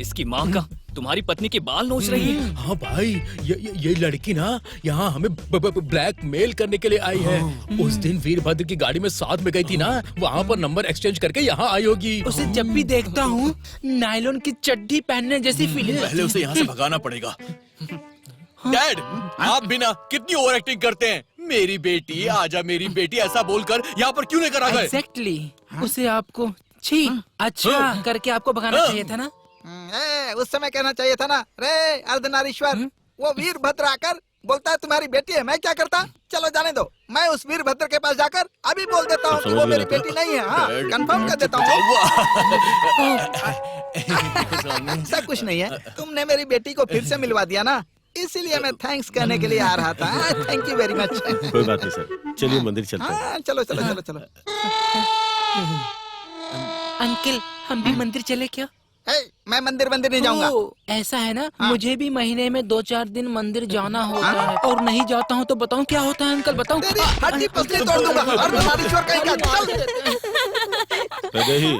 इसकी माँ का तुम्हारी पत्नी के बाल नोच रही है। हाँ भाई, ये लड़की ना यहाँ हमें ब्लैकमेल करने के लिए आई है। उस दिन वीरभद्र की गाड़ी में साथ में गई थी ना, वहाँ पर नंबर एक्सचेंज करके यहाँ आई होगी। उसे जब भी देखता हूँ नायलॉन की चड्डी पहनने जैसी फीलिंग। पहले उसे यहाँ से भगाना पड़ेगा। डैड, आप भी ना कितनी ओवर एक्टिंग करते हैं। मेरी बेटी आजा, मेरी बेटी ऐसा बोलकर यहाँ पर क्यों लेकर आ गए? एग्जैक्टली, उसे आपको छी अच्छा करके आपको भगाना चाहिए था ना। उस समय कहना चाहिए था ना। रे अर्धनारीश्वर, वो वीरभद्र आकर बोलता है तुम्हारी बेटी है, मैं क्या करता? चलो जाने दो, मैं उस वीरभद्र के पास जाकर अभी बोल देता हूँ कि वो मेरी बेटी नहीं है। हाँ, कंफर्म कर देता हूँ। ऐसा कुछ नहीं है, तुमने मेरी बेटी को फिर से मिलवा दिया ना, इसीलिए मैं थैंक्स कहने के लिए आ रहा था। Thank you very much. कोई बात नहीं सर, चलिए मंदिर चलते हैं। हाँ, चलो चलो चलो चलो। अंकल, हम भी मंदिर चले क्या? मैं मंदिर नहीं जाऊंगा। ऐसा है ना, मुझे भी महीने में 2-4 दिन मंदिर जाना होता है, और नहीं जाता हूँ तो बताऊँ क्या होता है अंकल? बताऊँ? तेरी हड्डी पसली तोड़ दूंगा। अर्धनारीश्वर कहीं का। वैदेही,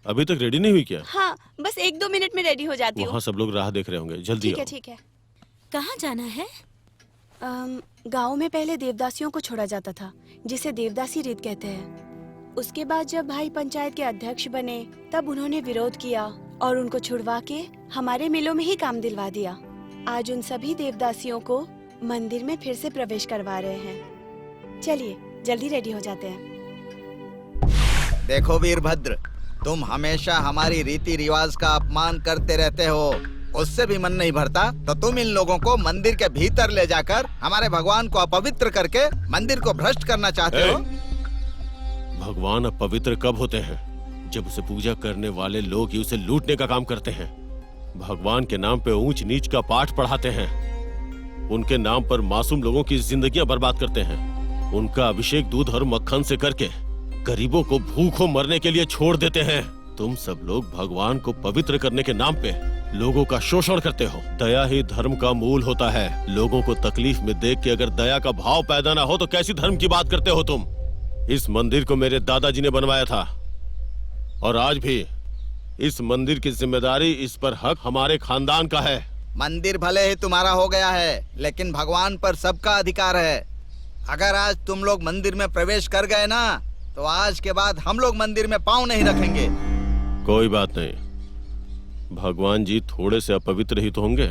अभी तक रेडी नहीं हुई क्या? हाँ, बस 1-2 मिनट में रेडी हो जाती हूँ। वहाँ सब लोग राह देख रहे होंगे, जल्दी ठीक है आओ। ठीक है। कहाँ जाना है? गांव में पहले देवदासियों को छोड़ा जाता था, जिसे देवदासी रीत कहते हैं। उसके बाद जब भाई पंचायत के अध्यक्ष बने, तब उन्होंने विरोध किया और उनको छुड़वा के हमारे मिलों में ही काम दिलवा दिया। आज उन सभी देवदासियों को मंदिर में फिर से प्रवेश करवा रहे हैं। चलिए जल्दी रेडी हो जाते हैं। देखो वीरभद्र, तुम हमेशा हमारी रीति रिवाज का अपमान करते रहते हो। उससे भी मन नहीं भरता तो तुम इन लोगों को मंदिर के भीतर ले जाकर हमारे भगवान को अपवित्र करके मंदिर को भ्रष्ट करना चाहते हो। भगवान अपवित्र कब होते हैं? जब उसे पूजा करने वाले लोग ही उसे लूटने का काम करते हैं। भगवान के नाम पे ऊंच नीच का पाठ पढ़ाते हैं। उनके नाम पर मासूम लोगों की जिंदगियां बर्बाद करते हैं। उनका अभिषेक दूध और मक्खन से करके गरीबों को भूखों मरने के लिए छोड़ देते हैं। तुम सब लोग भगवान को पवित्र करने के नाम पे लोगों का शोषण करते हो। दया ही धर्म का मूल होता है। लोगों को तकलीफ में देख के अगर दया का भाव पैदा ना हो तो कैसी धर्म की बात करते हो तुम? इस मंदिर को मेरे दादाजी ने बनवाया था और आज भी इस मंदिर की जिम्मेदारी, इस पर हक हमारे खानदान का है। मंदिर भले ही तुम्हारा हो गया है, लेकिन भगवान पर सबका अधिकार है। अगर आज तुम लोग मंदिर में प्रवेश कर गए ना, तो आज के बाद हम लोग मंदिर में पाँव नहीं रखेंगे। कोई बात नहीं, भगवान जी थोड़े से अपवित्र ही तो होंगे।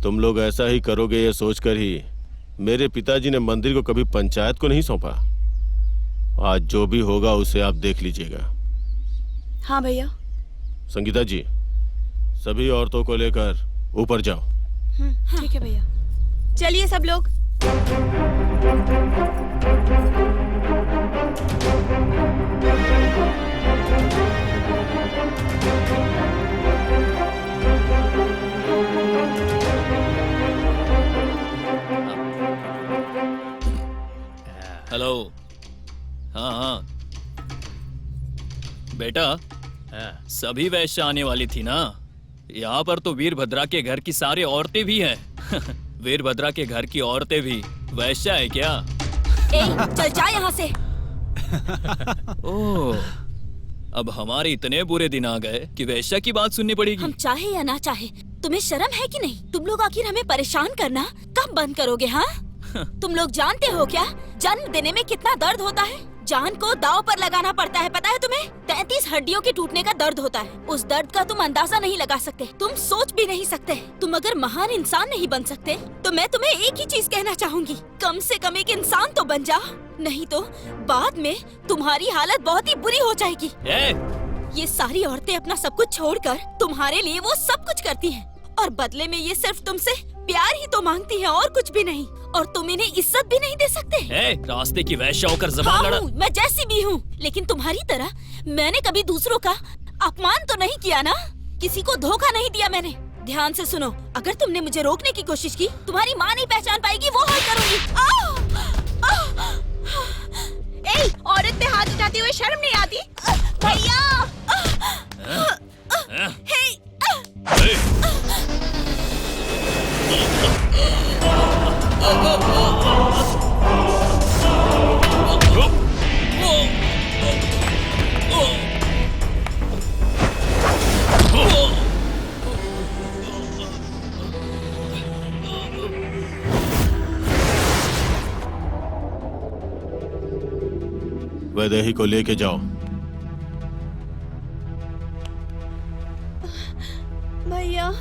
तुम लोग ऐसा ही करोगे ये सोचकर ही मेरे पिताजी ने मंदिर को कभी पंचायत को नहीं सौंपा। आज जो भी होगा उसे आप देख लीजिएगा। हाँ भैया। संगीता जी, सभी औरतों को लेकर ऊपर जाओ। ठीक है भैया, चलिए सब लोग। हेलो। हाँ हाँ बेटा, सभी वैश्य आने वाली थी ना। यहाँ पर तो वीरभद्रा के घर की सारी औरतें भी हैं। वीरभद्रा के घर की औरतें भी वैश्य है क्या? ए, चल जा यहाँ से। ओह, अब हमारे इतने बुरे दिन आ गए कि वैश्य की बात सुननी पड़ेगी। हम चाहे या ना चाहे, तुम्हें शर्म है कि नहीं? तुम लोग आखिर हमें परेशान करना कब बंद करोगे? हाँ, तुम लोग जानते हो क्या जन्म देने में कितना दर्द होता है? जान को दांव पर लगाना पड़ता है, पता है तुम्हें? 33 हड्डियों के टूटने का दर्द होता है। उस दर्द का तुम अंदाजा नहीं लगा सकते, तुम सोच भी नहीं सकते। तुम अगर महान इंसान नहीं बन सकते तो मैं तुम्हें एक ही चीज कहना चाहूंगी, कम से कम एक इंसान तो बन जाओ, नहीं तो बाद में तुम्हारी हालत बहुत ही बुरी हो जाएगी। ये सारी औरतें अपना सब कुछ छोड़कर तुम्हारे लिए वो सब कुछ करती हैं, और बदले में ये सिर्फ तुमसे प्यार ही तो मांगती हैं और कुछ भी नहीं। और तुम इन्हें इज्जत भी नहीं दे सकते। रास्ते की वैश्य होकर जबान हाँ, लड़ा। मैं जैसी भी हूँ, लेकिन तुम्हारी तरह मैंने कभी दूसरों का अपमान तो नहीं किया ना, किसी को धोखा नहीं दिया मैंने। ध्यान से सुनो, अगर तुमने मुझे रोकने की कोशिश की, तुम्हारी माँ नहीं पहचान पाएगी, वो हाल करूंगी। औरत पे हाथ उठाते हुए शर्म नहीं आती? भैया! वैदेही को लेके जाओ। भैया,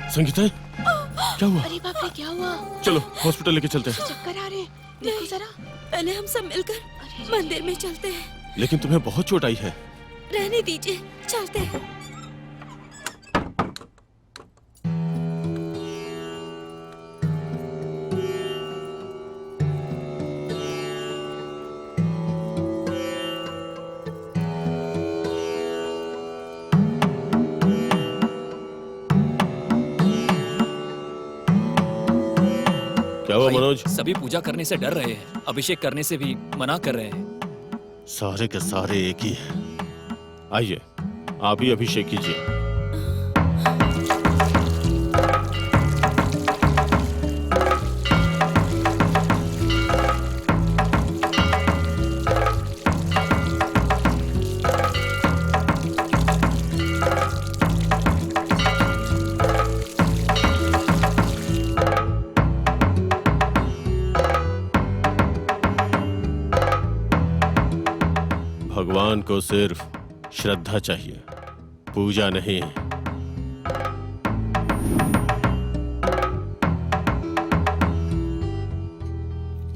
संगीता, क्या हुआ? अरे बाप रे, क्या हुआ? चलो हॉस्पिटल लेके चलते हैं। चक्कर आ रहे हैं, देखो जरा। पहले हम सब मिलकर मंदिर में चलते हैं। लेकिन तुम्हें बहुत चोट आई है। रहने दीजिए, चलते हैं। क्या हुआ भाई, मनोज? सभी पूजा करने से डर रहे हैं, अभिषेक करने से भी मना कर रहे हैं। सारे के सारे एक ही हैं। आइए, आप ही अभिषेक कीजिए। भगवान को सिर्फ श्रद्धा चाहिए, पूजा नहीं।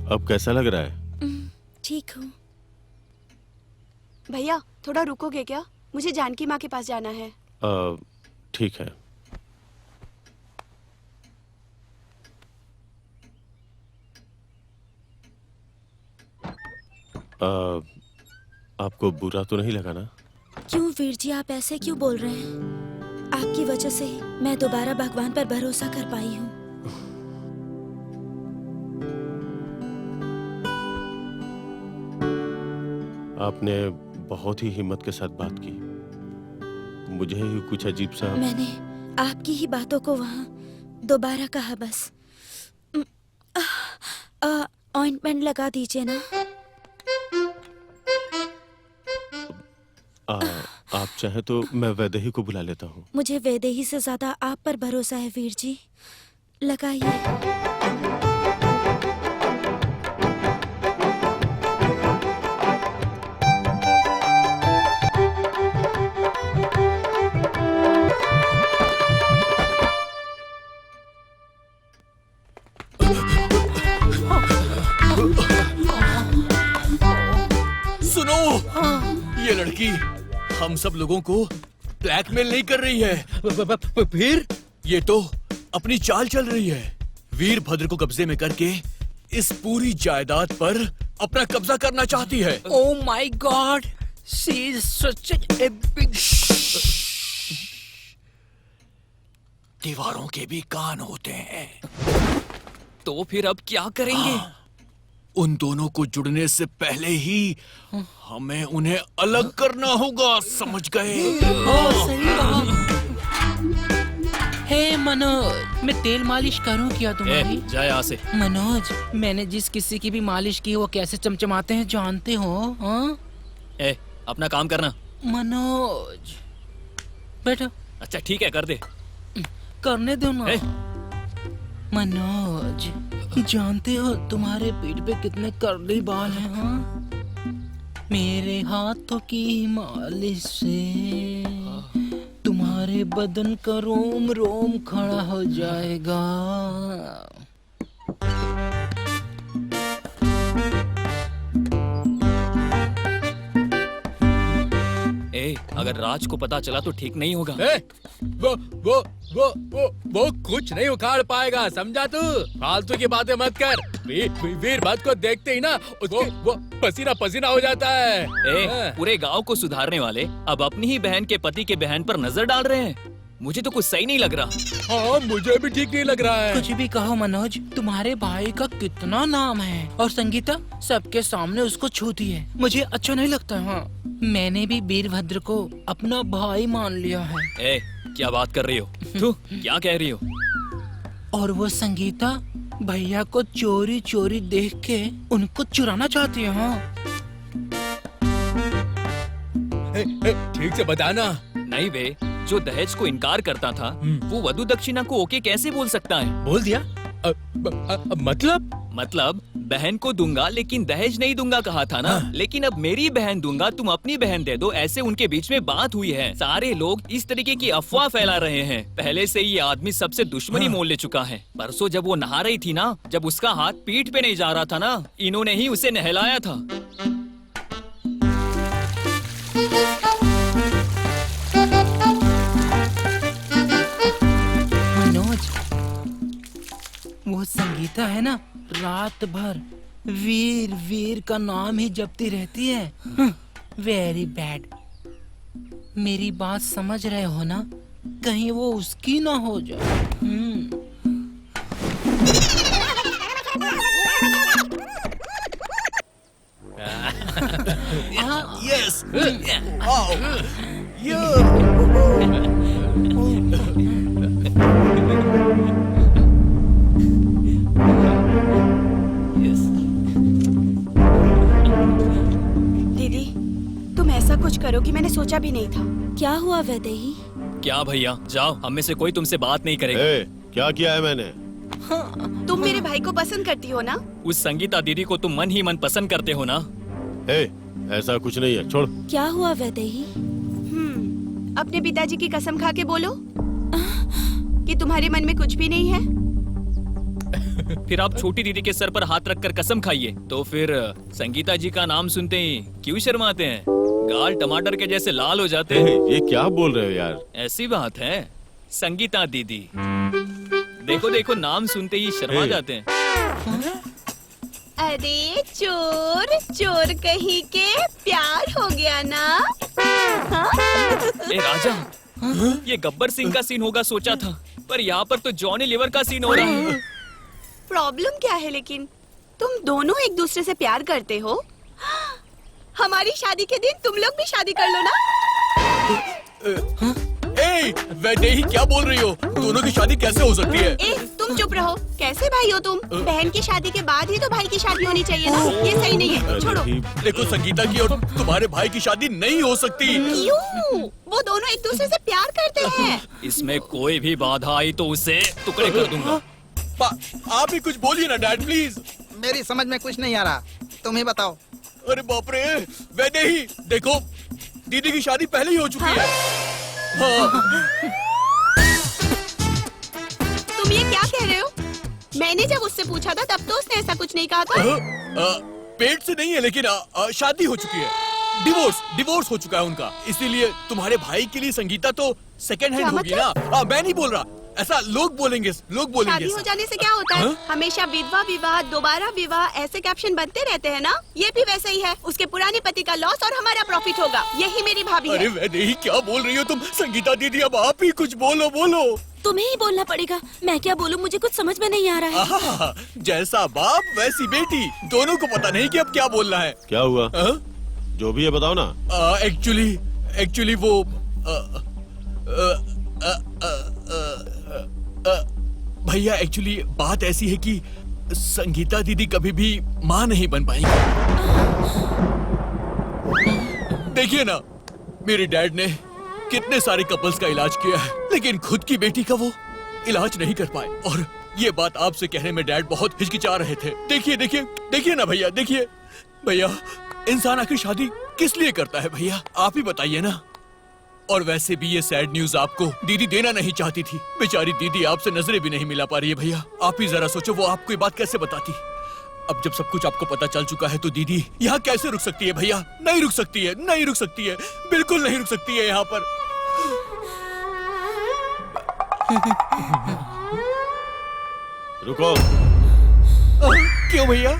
अब कैसा लग रहा है? ठीक हूँ। भैया थोड़ा रुकोगे क्या? मुझे जानकी माँ के पास जाना है। ठीक है। आपको बुरा तो नहीं लगा ना? क्यों वीर जी, आप ऐसे क्यों बोल रहे हैं? आपकी वजह से ही मैं दोबारा भगवान पर भरोसा कर पाई हूँ। आपने बहुत ही हिम्मत के साथ बात की। मुझे ही कुछ अजीब सा। मैंने आपकी ही बातों को वहाँ दोबारा कहा बस। ऑइंटमेंट लगा दीजिए ना। आप चाहे तो मैं वैदेही को बुला लेता हूँ। मुझे वैदेही से ज्यादा आप पर भरोसा है वीर जी, लगाइए। सुनो, ये लड़की हम सब लोगों को ब्लैकमेल नहीं कर रही है। फिर ये तो अपनी चाल चल रही है। वीरभद्र को कब्जे में करके इस पूरी जायदाद पर अपना कब्जा करना चाहती है। Oh my God, she is such a big. दीवारों के भी कान होते हैं। तो फिर अब क्या करेंगे? उन दोनों को जुड़ने से पहले ही हमें उन्हें अलग करना होगा, समझ गए? हे मनोज, मैं तेल मालिश करूं क्या तुम्हारी? जा यहाँ से। मनोज, मैंने जिस किसी की भी मालिश की वो कैसे चमचमाते हैं जानते हो? हाँ? अपना काम करना। मनोज बैठो। अच्छा ठीक है, कर दे। करने दो ना। मनोज, जानते हो तुम्हारे पीठ पे कितने कर्ली बाल हैं? हाँ? मेरे हाथों की मालिश से तुम्हारे बदन का रोम रोम खड़ा हो जाएगा। अगर राज को पता चला तो ठीक नहीं होगा। वो कुछ नहीं उखाड़ पाएगा, समझा तू? फालतू की बातें मत कर। वीरभद्र को देखते ही ना वो पसीना पसीना हो जाता है। पूरे गांव को सुधारने वाले अब अपनी ही बहन के पति के बहन पर नजर डाल रहे हैं। मुझे तो कुछ सही नहीं लग रहा। हाँ, मुझे भी ठीक नहीं लग रहा है। कुछ भी कहो मनोज, तुम्हारे भाई का कितना नाम है और संगीता सबके सामने उसको छूती है। मुझे अच्छा नहीं लगता। हाँ, मैंने भी वीरभद्र को अपना भाई मान लिया है। क्या बात कर रही हो तू? क्या कह रही हो? और वो संगीता भैया को चोरी चोरी देख के उनको चुराना चाहती है। हाँ, ठीक से बताना। नहीं बे, जो दहेज को इनकार करता था वो वधु दक्षिणा को ओके कैसे बोल सकता है? बोल दिया। मतलब बहन को दूंगा लेकिन दहेज नहीं दूंगा कहा था ना। लेकिन अब मेरी बहन दूंगा, तुम अपनी बहन दे दो, ऐसे उनके बीच में बात हुई है। सारे लोग इस तरीके की अफवाह फैला रहे हैं। पहले से ये आदमी सबसे दुश्मनी मोल ले चुका है। परसों जब वो नहा रही थी ना, जब उसका हाथ पीठ पे नहीं जा रहा था ना, इन्होंने ही उसे नहलाया था। वो संगीता है ना, रात भर वीर वीर का नाम ही जपती रहती है। Very bad. मेरी बात समझ रहे हो ना? कहीं वो उसकी ना हो जाए। यस यो दीदी, तुम ऐसा कुछ करोगी मैंने सोचा भी नहीं था। क्या हुआ वैदेही? क्या भैया, जाओ, हम में से कोई तुमसे बात नहीं करेगा। ए, क्या किया है मैंने? तुम मेरे भाई को पसंद करती हो ना? उस संगीता दीदी को तुम मन ही मन पसंद करते हो ना? ए, ऐसा कुछ नहीं है, छोड़। क्या हुआ वैदेही? अपने पिताजी की कसम खा के बोलो कि तुम्हारे मन में कुछ भी नहीं है। फिर आप छोटी दीदी के सर पर हाथ रखकर कसम खाइए। तो फिर संगीता जी का नाम सुनते ही क्यों शर्माते हैं? गाल टमाटर के जैसे लाल हो जाते ए, हैं। ये क्या बोल रहे हो यार? ऐसी बात है, संगीता दीदी। देखो देखो, नाम सुनते ही शर्मा जाते हैं। अरे चोर चोर कहीं के, प्यार हो गया ना? ए राजा, ये गब्बर सिंह का सीन होगा सोचा था, पर यहाँ पर तो जॉनी लीवर का सीन हो रहा है। प्रॉब्लम क्या है लेकिन? तुम दोनों एक दूसरे से प्यार करते हो। हमारी शादी के दिन तुम लोग भी शादी कर लो ना। ए, वैदेही क्या बोल रही हो? दोनों की शादी कैसे हो सकती है? ए, तुम चुप रहो। कैसे भाई हो तुम? बहन की शादी के बाद ही तो भाई की शादी होनी चाहिए ना। ये सही नहीं है, छोड़ो। देखो, संगीता की और तुम्हारे भाई की शादी नहीं हो सकती। क्यों? वो दोनों एक दूसरे से प्यार करते हैं। इसमें कोई भी बाधा आई तो उसे टुकड़े कर दूंगा। आप ही कुछ बोलिए ना डैड, प्लीज। मेरी समझ में कुछ नहीं आ रहा, तुम ही बताओ। अरे बाप रे, वैदेही देखो, दीदी की शादी पहले ही हो चुकी है। हाँ। तुम ये क्या कह रहे हो? मैंने जब उससे पूछा था तब तो उसने ऐसा कुछ नहीं कहा था। पेट से नहीं है, लेकिन शादी हो चुकी है। डिवोर्स हो चुका है उनका। इसीलिए तुम्हारे भाई के लिए संगीता तो सेकंड हैंड होगी ना। मैं नहीं बोल रहा, ऐसा लोग बोलेंगे। शादी हो जाने से क्या होता है? हमेशा विधवा विवाह, दोबारा विवाह, ऐसे कैप्शन बनते रहते हैं ना। ये भी वैसा ही है, उसके पुराने पति का लॉस और हमारा प्रॉफिट होगा। यही मेरी भाभी है। अरे वैदेही क्या बोल रही हो तुम? संगीता दीदी, अब आप ही कुछ बोलो। तुम्हें ही बोलना पड़ेगा। मैं क्या बोलूं, मुझे कुछ समझ में नहीं आ रहा है। जैसा बाप वैसी बेटी, दोनों को पता नहीं कि अब क्या बोलना है। क्या हुआ? जो भी है बताओ ना। एक्चुअली वो भैया, एक्चुअली बात ऐसी है कि संगीता दीदी कभी भी माँ नहीं बन पाएंगी। देखिए ना, मेरे डैड ने कितने सारे कपल्स का इलाज किया है, लेकिन खुद की बेटी का वो इलाज नहीं कर पाए। और ये बात आपसे कहने में डैड बहुत हिचकिचा रहे थे। देखिए ना भैया, देखिए भैया, इंसान आखिर शादी किस लिए करता है भैया? आप ही बताइए ना। और वैसे भी ये सैड न्यूज आपको दीदी देना नहीं चाहती थी। बेचारी दीदी आपसे नजरें भी नहीं मिला पा रही है भैया। आप ही जरा सोचो, वो आपको ये बात कैसे बताती? अब जब सब कुछ आपको पता चल चुका है तो दीदी यहाँ कैसे रुक सकती है भैया? नहीं रुक सकती है, बिल्कुल नहीं रुक सकती है यहाँ पर। रुको। क्यों भैया?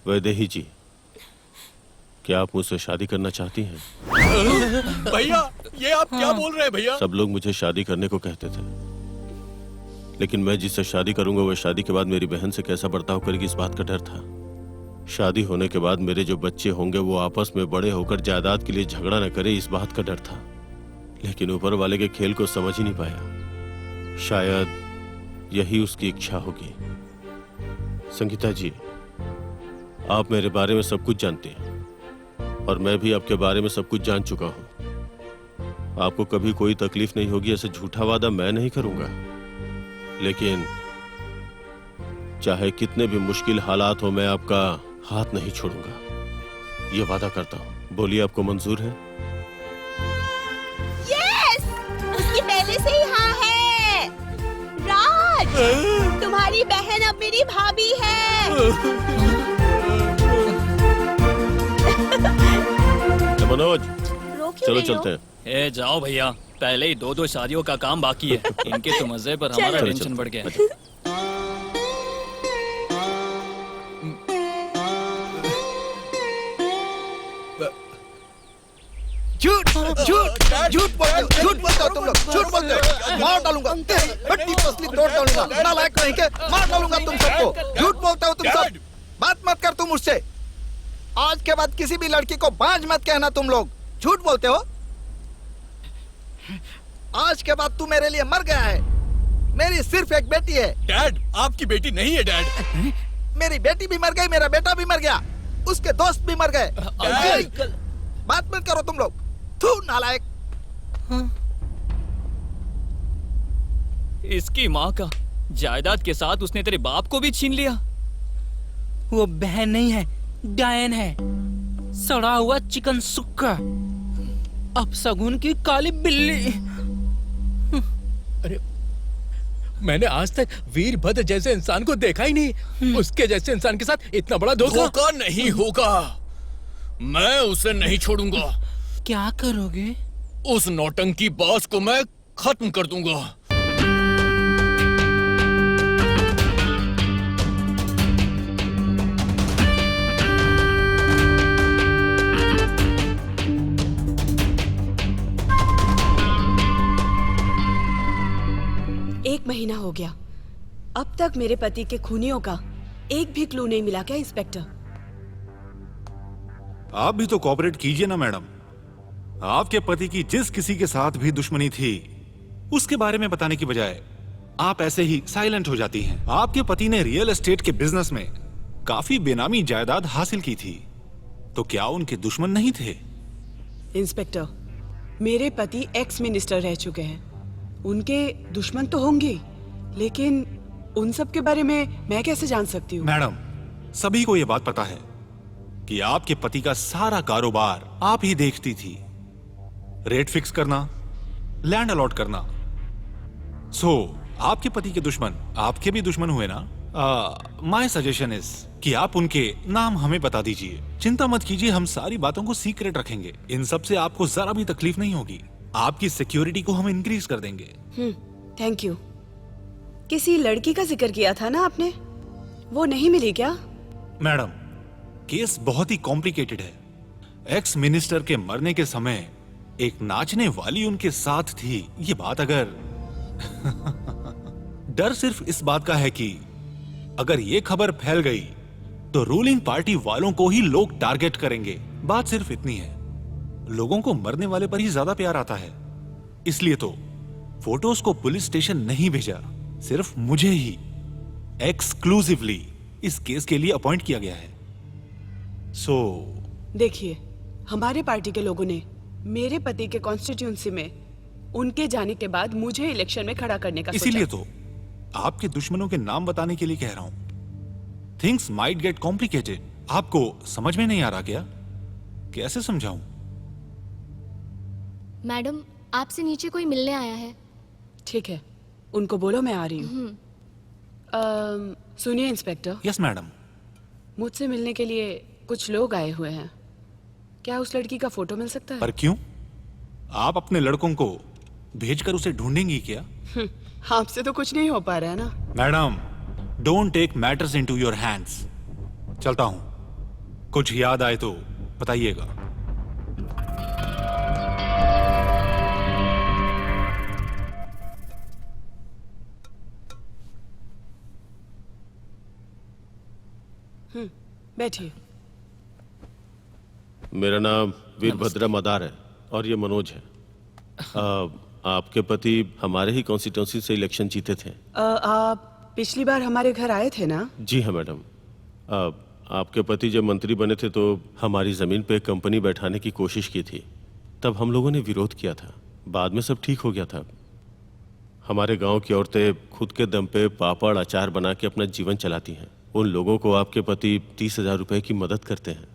वैदेही जी, क्या आप मुझसे शादी करना चाहती हैं? भैया, ये आप क्या बोल रहे हैं भैया? सब लोग मुझे शादी करने को कहते थे, लेकिन मैं जिससे शादी करूंगा वह शादी के बाद मेरी बहन से कैसा बर्ताव करेगी, इस बात का डर था। शादी होने के बाद मेरे जो बच्चे होंगे वो आपस में बड़े होकर जायदाद के लिए झगड़ा न करे, इस बात का डर था। लेकिन ऊपर वाले के खेल को समझ ही नहीं पाया। शायद यही उसकी इच्छा होगी। संगीता जी, आप मेरे बारे में सब कुछ जानते हैं और मैं भी आपके बारे में सब कुछ जान चुका हूं। आपको कभी कोई तकलीफ नहीं होगी, ऐसे झूठा वादा मैं नहीं करूंगा। लेकिन चाहे कितने भी मुश्किल हालात हो, मैं आपका हाथ नहीं छोड़ूंगा, ये वादा करता हूं। बोलिए, आपको मंजूर है? यस! उसकी पहले से ही हाँ है। राज, तुम्हारी बहन अब मेरी भाभी है। मनोज, चलो नहीं चलते हैं। ए जाओ भैया, पहले ही 2-2 शादियों का काम बाकी है। इनके तो मजे पर हमारा चलो, टेंशन चलो। बढ़ गया। झूठ झूठ झूठ बोलते हो तुम लोग, झूठ बोलते हो। मार डालूंगा, बट्टी पसली तोड़ डालूंगा, नालायक कहीं के, मार डालूंगा तुम सबको। झूठ बोलते हो तुम सब, बात मत कर तू मुझसे। आज के बाद किसी भी लड़की को बांझ मत कहना तुम लोग, झूठ बोलते हो। आज के बाद तू मेरे लिए मर गया है। मेरी सिर्फ एक बेटी है। डैड, आपकी बेटी नहीं है डैड। मेरी बेटी भी मर गई, मेरा बेटा भी मर गया, उसके दोस्त भी मर गए। बात मत करो तुम लोग, तू नालायक। इसकी माँ का जायदाद के साथ उसने तेरे बाप को भी छीन लिया। वो बहन नहीं है, डायन है, सड़ा हुआ चिकन सुक्का, अब सगुन की काली बिल्ली। अरे मैंने आज तक वीरभद्र जैसे इंसान को देखा ही नहीं। उसके जैसे इंसान के साथ इतना बड़ा धोखा नहीं होगा। मैं उसे नहीं छोड़ूंगा। क्या करोगे? उस नौटंकी बॉस को मैं खत्म कर दूंगा। एक महीना हो गया, अब तक मेरे पति के खूनियों का एक भी क्लू नहीं मिला क्या इंस्पेक्टर? आप भी तो कोऑपरेट कीजिए ना मैडम। आपके पति की जिस किसी के साथ भी दुश्मनी थी, उसके बारे में बताने की बजाय आप ऐसे ही साइलेंट हो जाती हैं। आपके पति ने रियल एस्टेट के बिजनेस में काफी बेनामी जायदाद हासिल की थी, तो क्या उनके दुश्मन नहीं थे? इंस्पेक्टर, मेरे पति एक्स मिनिस्टर रह चुके हैं, उनके दुश्मन तो होंगे, लेकिन उन सब के बारे में मैं कैसे जान सकती हूँ? मैडम, सभी को यह बात पता है कि आपके पति का सारा कारोबार आप ही देखती थी। रेट फिक्स करना, लैंड अलॉट करना। आपके पति के दुश्मन आपके भी दुश्मन हुए ना? माय सजेशन इज कि आप उनके नाम हमें बता दीजिए। चिंता मत कीजिए, हम सारी बातों को सीक्रेट रखेंगे। इन सब से आपको जरा भी तकलीफ नहीं होगी। आपकी सिक्योरिटी को हम इंक्रीज कर देंगे। Thank you. किसी लड़की का जिक्र किया था ना आपने, वो नहीं मिली क्या? मैडम, केस बहुत ही कॉम्प्लिकेटेड है। एक्स मिनिस्टर के मरने के समय एक नाचने वाली उनके साथ थी। ये बात अगर डर सिर्फ इस बात का है कि अगर ये खबर फैल गई तो रूलिंग पार्टी वालों को ही लोग टारगेट करेंगे। बात सिर्फ इतनी है, लोगों को मरने वाले पर ही ज्यादा प्यार आता है। इसलिए तो फोटोज को पुलिस स्टेशन नहीं भेजा, सिर्फ मुझे ही एक्सक्लूसिवली इस केस के लिए अपॉइंट किया गया है। देखिए, हमारे पार्टी के लोगों ने मेरे पति के कॉन्स्टिट्यूंसी में उनके जाने के बाद मुझे इलेक्शन में खड़ा करने का इसीलिए तो आपके दुश्मनों के नाम बताने के लिए कह रहा हूं। Things might get complicated. आपको समझ में नहीं आ रहा क्या? कैसे समझाऊं? मैडम, आपसे नीचे कोई मिलने आया है। ठीक है, उनको बोलो मैं आ रही हूँ। सुनिए इंस्पेक्टर। Yes madam. मुझसे मिलने के लिए कुछ लोग आए हुए हैं, क्या उस लड़की का फोटो मिल सकता है? पर क्यों? आप अपने लड़कों को भेजकर उसे ढूंढेंगी क्या? आपसे तो कुछ नहीं हो पा रहा है ना। Madam, don't take matters into your hands. चलता हूं, कुछ याद आए तो बताइएगा। बैठिए। मेरा नाम वीरभद्र मदार है और ये मनोज है। आपके पति हमारे ही कॉन्स्टिट्यूंसी से इलेक्शन जीते थे। आप पिछली बार हमारे घर आए थे ना? जी हाँ मैडम। आपके पति जब मंत्री बने थे तो हमारी जमीन पे कंपनी बैठाने की कोशिश की थी, तब हम लोगों ने विरोध किया था। बाद में सब ठीक हो गया था। हमारे गांव की औरतें खुद के दम पे पापड़ अचार बना के अपना जीवन चलाती हैं। उन लोगों को आपके पति 30,000 रुपए की मदद करते हैं।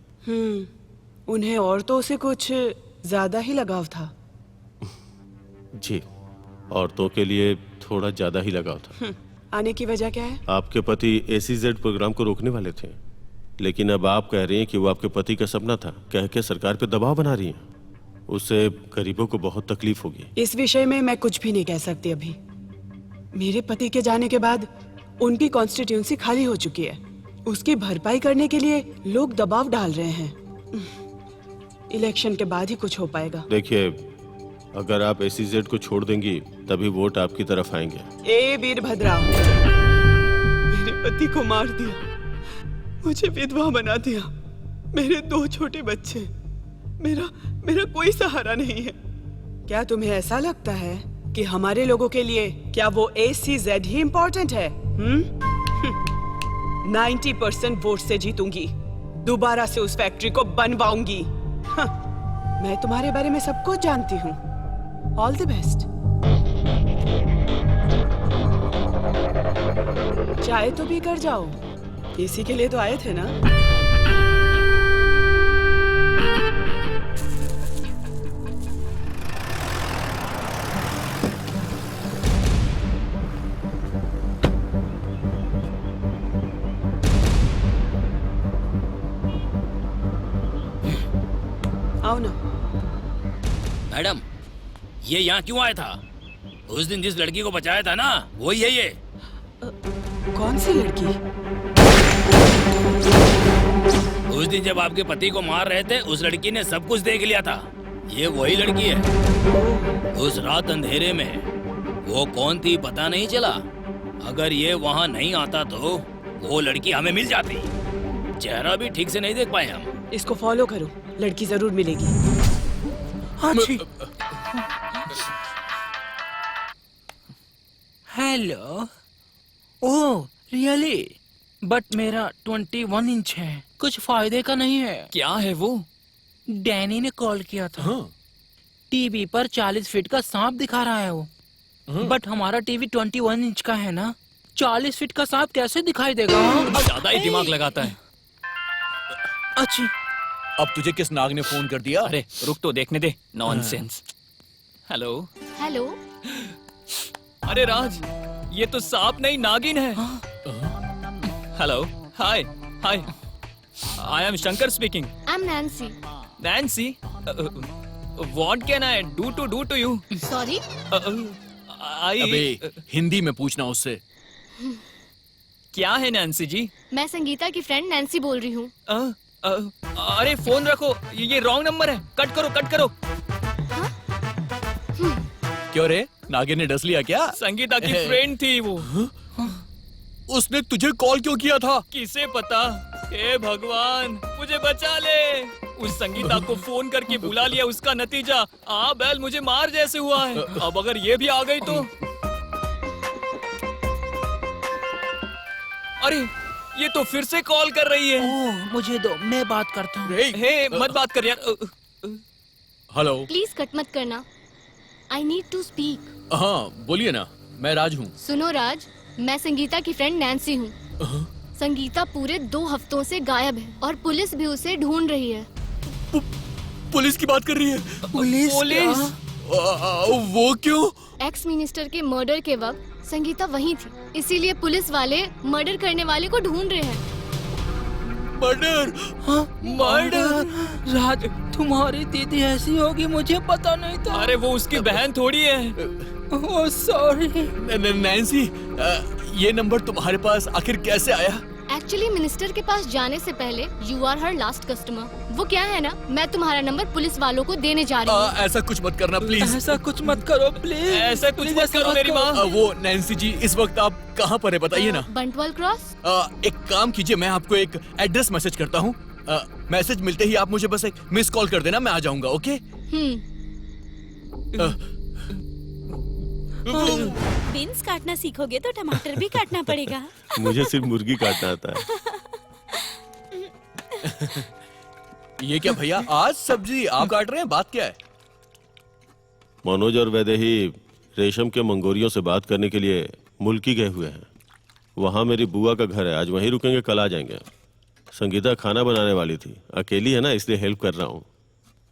उन्हें औरतों से कुछ ज्यादा ही लगाव था। जी, औरतों के लिए थोड़ा ज्यादा ही लगाव था। आने की वजह क्या है? आपके पति ACZ प्रोग्राम को रोकने वाले थे, लेकिन अब आप कह रही हैं कि वो आपके पति का सपना था। कह के सरकार पे दबाव बना रही हैं। उससे गरीबों को बहुत तकलीफ होगी। इस विषय में मैं कुछ भी नहीं कह सकती अभी। मेरे पति के जाने के बाद उनकी कॉन्स्टिट्यूंसी खाली हो चुकी है। उसकी भरपाई करने के लिए लोग दबाव डाल रहे हैं। इलेक्शन के बाद ही कुछ हो पाएगा। देखिए, अगर आप एसीजेड को छोड़ देंगी तभी वोट आपकी तरफ आएंगे। ए वीरभद्रा, मेरे पति को मार दिया, मुझे विधवा बना दिया, मेरे 2 छोटे बच्चे, मेरा कोई सहारा नहीं है। क्या तुम्हें ऐसा लगता है कि हमारे लोगों के लिए क्या वो ACZ ही इम्पोर्टेंट है? 90% वोट से जीतूंगी, दोबारा से उस फैक्ट्री को बनवाऊंगी। मैं तुम्हारे बारे में सब कुछ जानती हूँ। All the best. चाय तो पी कर जाओ, इसी के लिए तो आए थे ना। आओ ना। मैडम, ये यहाँ क्यों आया था? उस दिन जिस लड़की को बचाया था ना, वही है ये। कौन सी लड़की? उस दिन जब आपके पति को मार रहे थे, उस लड़की ने सब कुछ देख लिया था। ये वही लड़की है। उस रात अंधेरे में वो कौन थी पता नहीं चला। अगर ये वहाँ नहीं आता तो वो लड़की हमें मिल जाती। चेहरा भी ठीक से नहीं देख पाए हम। इसको फॉलो करो, लड़की जरूर मिलेगी। हाँ जी। हेलो। Oh really? बट मेरा 21 इंच है, कुछ फायदे का नहीं है। क्या है वो? डैनी ने कॉल किया था। टीवी पर 40 फीट का सांप दिखा रहा है वो। बट हमारा टीवी 21 इंच का है ना, 40 फीट का सांप कैसे दिखाई देगा? ज्यादा ही दिमाग लगाता है। अच्छी। अब तुझे किस नाग ने फोन कर दिया? अरे रुक तो देखने दे। नॉनसेंस। हेलो। हेलो। अरे राज, ये तो सांप नहीं नागिन है। Hello. Hi hi, I am Shankar speaking. I am Nancy. Nancy, what can I do to you? Sorry. अबे हिंदी में पूछना उससे। क्या है नैन्सी जी? मैं संगीता की फ्रेंड नैन्सी बोल रही हूँ। अरे फोन रखो, ये रॉन्ग नंबर है। कट करो कट करो। क्यों रे, नागिन ने डस लिया क्या? संगीता की फ्रेंड थी वो। उसने तुझे कॉल क्यों किया था? किसे पता? हे भगवान, मुझे बचा ले। उस संगीता को फोन करके बुला लिया, उसका नतीजा बैल मुझे मार जैसे हुआ है। अब अगर ये भी आ गई तो। अरे ये तो फिर से कॉल कर रही है। ओह मुझे दो, मैं बात करता हूँ। हे मत बात कर यार। हेलो। प्लीज कट मत करना। I need to speak. हाँ बोलिए ना, मैं राज हूँ। सुनो राज, मैं संगीता की फ्रेंड नैन्सी हूँ। संगीता पूरे 2 हफ्तों से गायब है और पुलिस भी उसे ढूंढ रही है। पुलिस की बात कर रही है? पुलिस? वो क्यों? एक्स मिनिस्टर के मर्डर के वक्त संगीता वहीं थी, इसीलिए पुलिस वाले मर्डर करने वाले को ढूंढ रहे हैं। मर्डर? हाँ मर्डर। राज, तुम्हारी दीदी ऐसी होगी मुझे पता नहीं था। अरे वो उसकी बहन थोड़ी है। Oh sorry. नैन्सी, ये नंबर तुम्हारे पास आखिर कैसे आया? एक्चुअली मिनिस्टर के पास जाने से पहले you are her last customer. वो क्या है ना, मैं तुम्हारा नंबर पुलिस वालों को देने जा रही हूँ। ऐसा कुछ मत करना प्लीज। ऐसा कुछ मत करो प्लीज। ऐसा कुछ मत करो मेरी माँ। वो नैन्सी जी, इस वक्त आप कहाँ पर है बताइए ना। बंटवाल क्रॉस। एक काम कीजिए, मैं आपको एक एड्रेस मैसेज करता हूँ। मैसेज मिलते ही आप मुझे बस एक मिस कॉल कर देना, मैं आ जाऊंगा। ओके? बीन्स काटना सीखोगे तो टमाटर भी काटना पड़ेगा। मुझे सिर्फ मुर्गी काटना आता है। ये क्या भैया, आज सब्जी आप काट रहे हैं? बात क्या है? मनोज और वैदेही रेशम के मंगोरियों से बात करने के लिए मुल्की गए हुए हैं। वहाँ मेरी बुआ का घर है, आज वहीं रुकेंगे, कल आ जाएंगे। संगीता खाना बनाने वाली थी, अकेली है ना, इसलिए हेल्प कर रहा हूँ।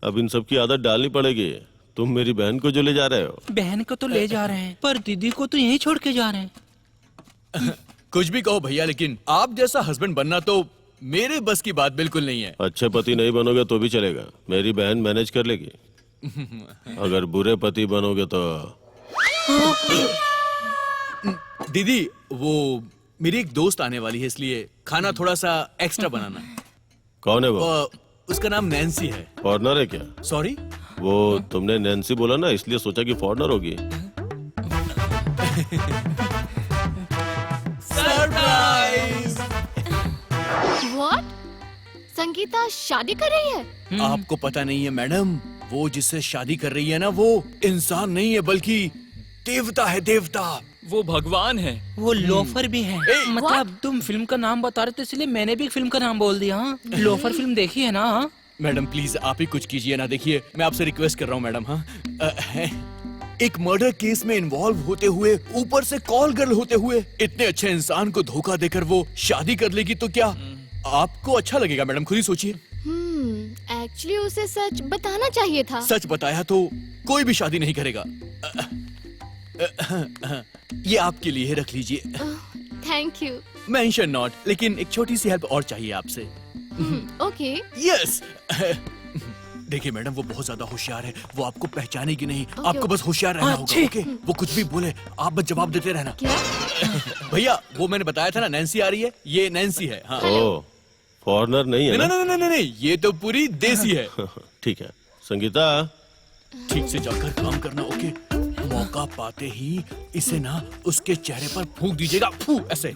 अब इन सब की आदत डालनी पड़ेगी। तुम मेरी बहन को जो ले जा रहे हो। बहन को तो ले जा रहे हैं, पर दीदी को तो यहीं छोड़ के जा रहे हैं। कुछ भी कहो भैया, लेकिन आप जैसा हस्बैंड बनना तो मेरे बस की बात बिल्कुल नहीं है। अच्छे पति नहीं बनोगे तो भी चलेगा, मेरी बहन मैनेज कर लेगी। अगर बुरे पति बनोगे तो। दीदी, वो मेरी एक दोस्त आने वाली है, इसलिए खाना थोड़ा सा एक्स्ट्रा बनाना है। कौन है वो? उसका नाम नैन्सी है। फॉरनर है क्या? सॉरी? वो तुमने नैन्सी बोला ना, इसलिए सोचा कि फॉरनर होगी। सरप्राइज! व्हाट? संगीता शादी कर रही है? आपको पता नहीं है मैडम, वो जिससे शादी कर रही है ना, वो इंसान नहीं है बल्कि देवता है, देवता। वो भगवान है। वो लोफर भी है। मतलब तुम फिल्म का नाम बता रहे थे इसलिए मैंने भी फिल्म का नाम बोल दिया। हाँ? लोफर फिल्म देखी है ना? हाँ? मैडम प्लीज आप ही कुछ कीजिए ना। देखिए मैं आपसे रिक्वेस्ट कर रहा हूँ मैडम। हाँ एक मर्डर केस में इन्वॉल्व होते हुए, ऊपर से कॉल गर्ल होते हुए, इतने अच्छे इंसान को धोखा देकर वो शादी कर लेगी तो क्या आपको अच्छा लगेगा मैडम? खुद ही सोचिए। एक्चुअली उसे सच बताना चाहिए था। सच बताया तो कोई भी शादी नहीं करेगा। ये आपके लिए रख लीजिए। Thank you. मेंशन नॉट, लेकिन एक छोटी सी हेल्प और चाहिए आपसे। ओके। यस। देखिए मैडम, वो बहुत ज्यादा होशियार है, वो आपको पहचानेगी नहीं। ओके, आपको बस होशियार रहना होगा। ओके? वो कुछ भी बोले आप बस जवाब देते रहना। क्या? भैया वो मैंने बताया था ना, नैन्सी आ रही है। ये नैन्सी है। हाँ। ओ, फॉरनर नहीं है नहीं ना? नहीं नहीं नहीं, ये तो पूरी देसी है। ठीक है संगीता, ठीक से जाकर काम करना। ओके? मौका पाते ही इसे ना उसके चेहरे पर फूंक दीजिएगा। फू ऐसे।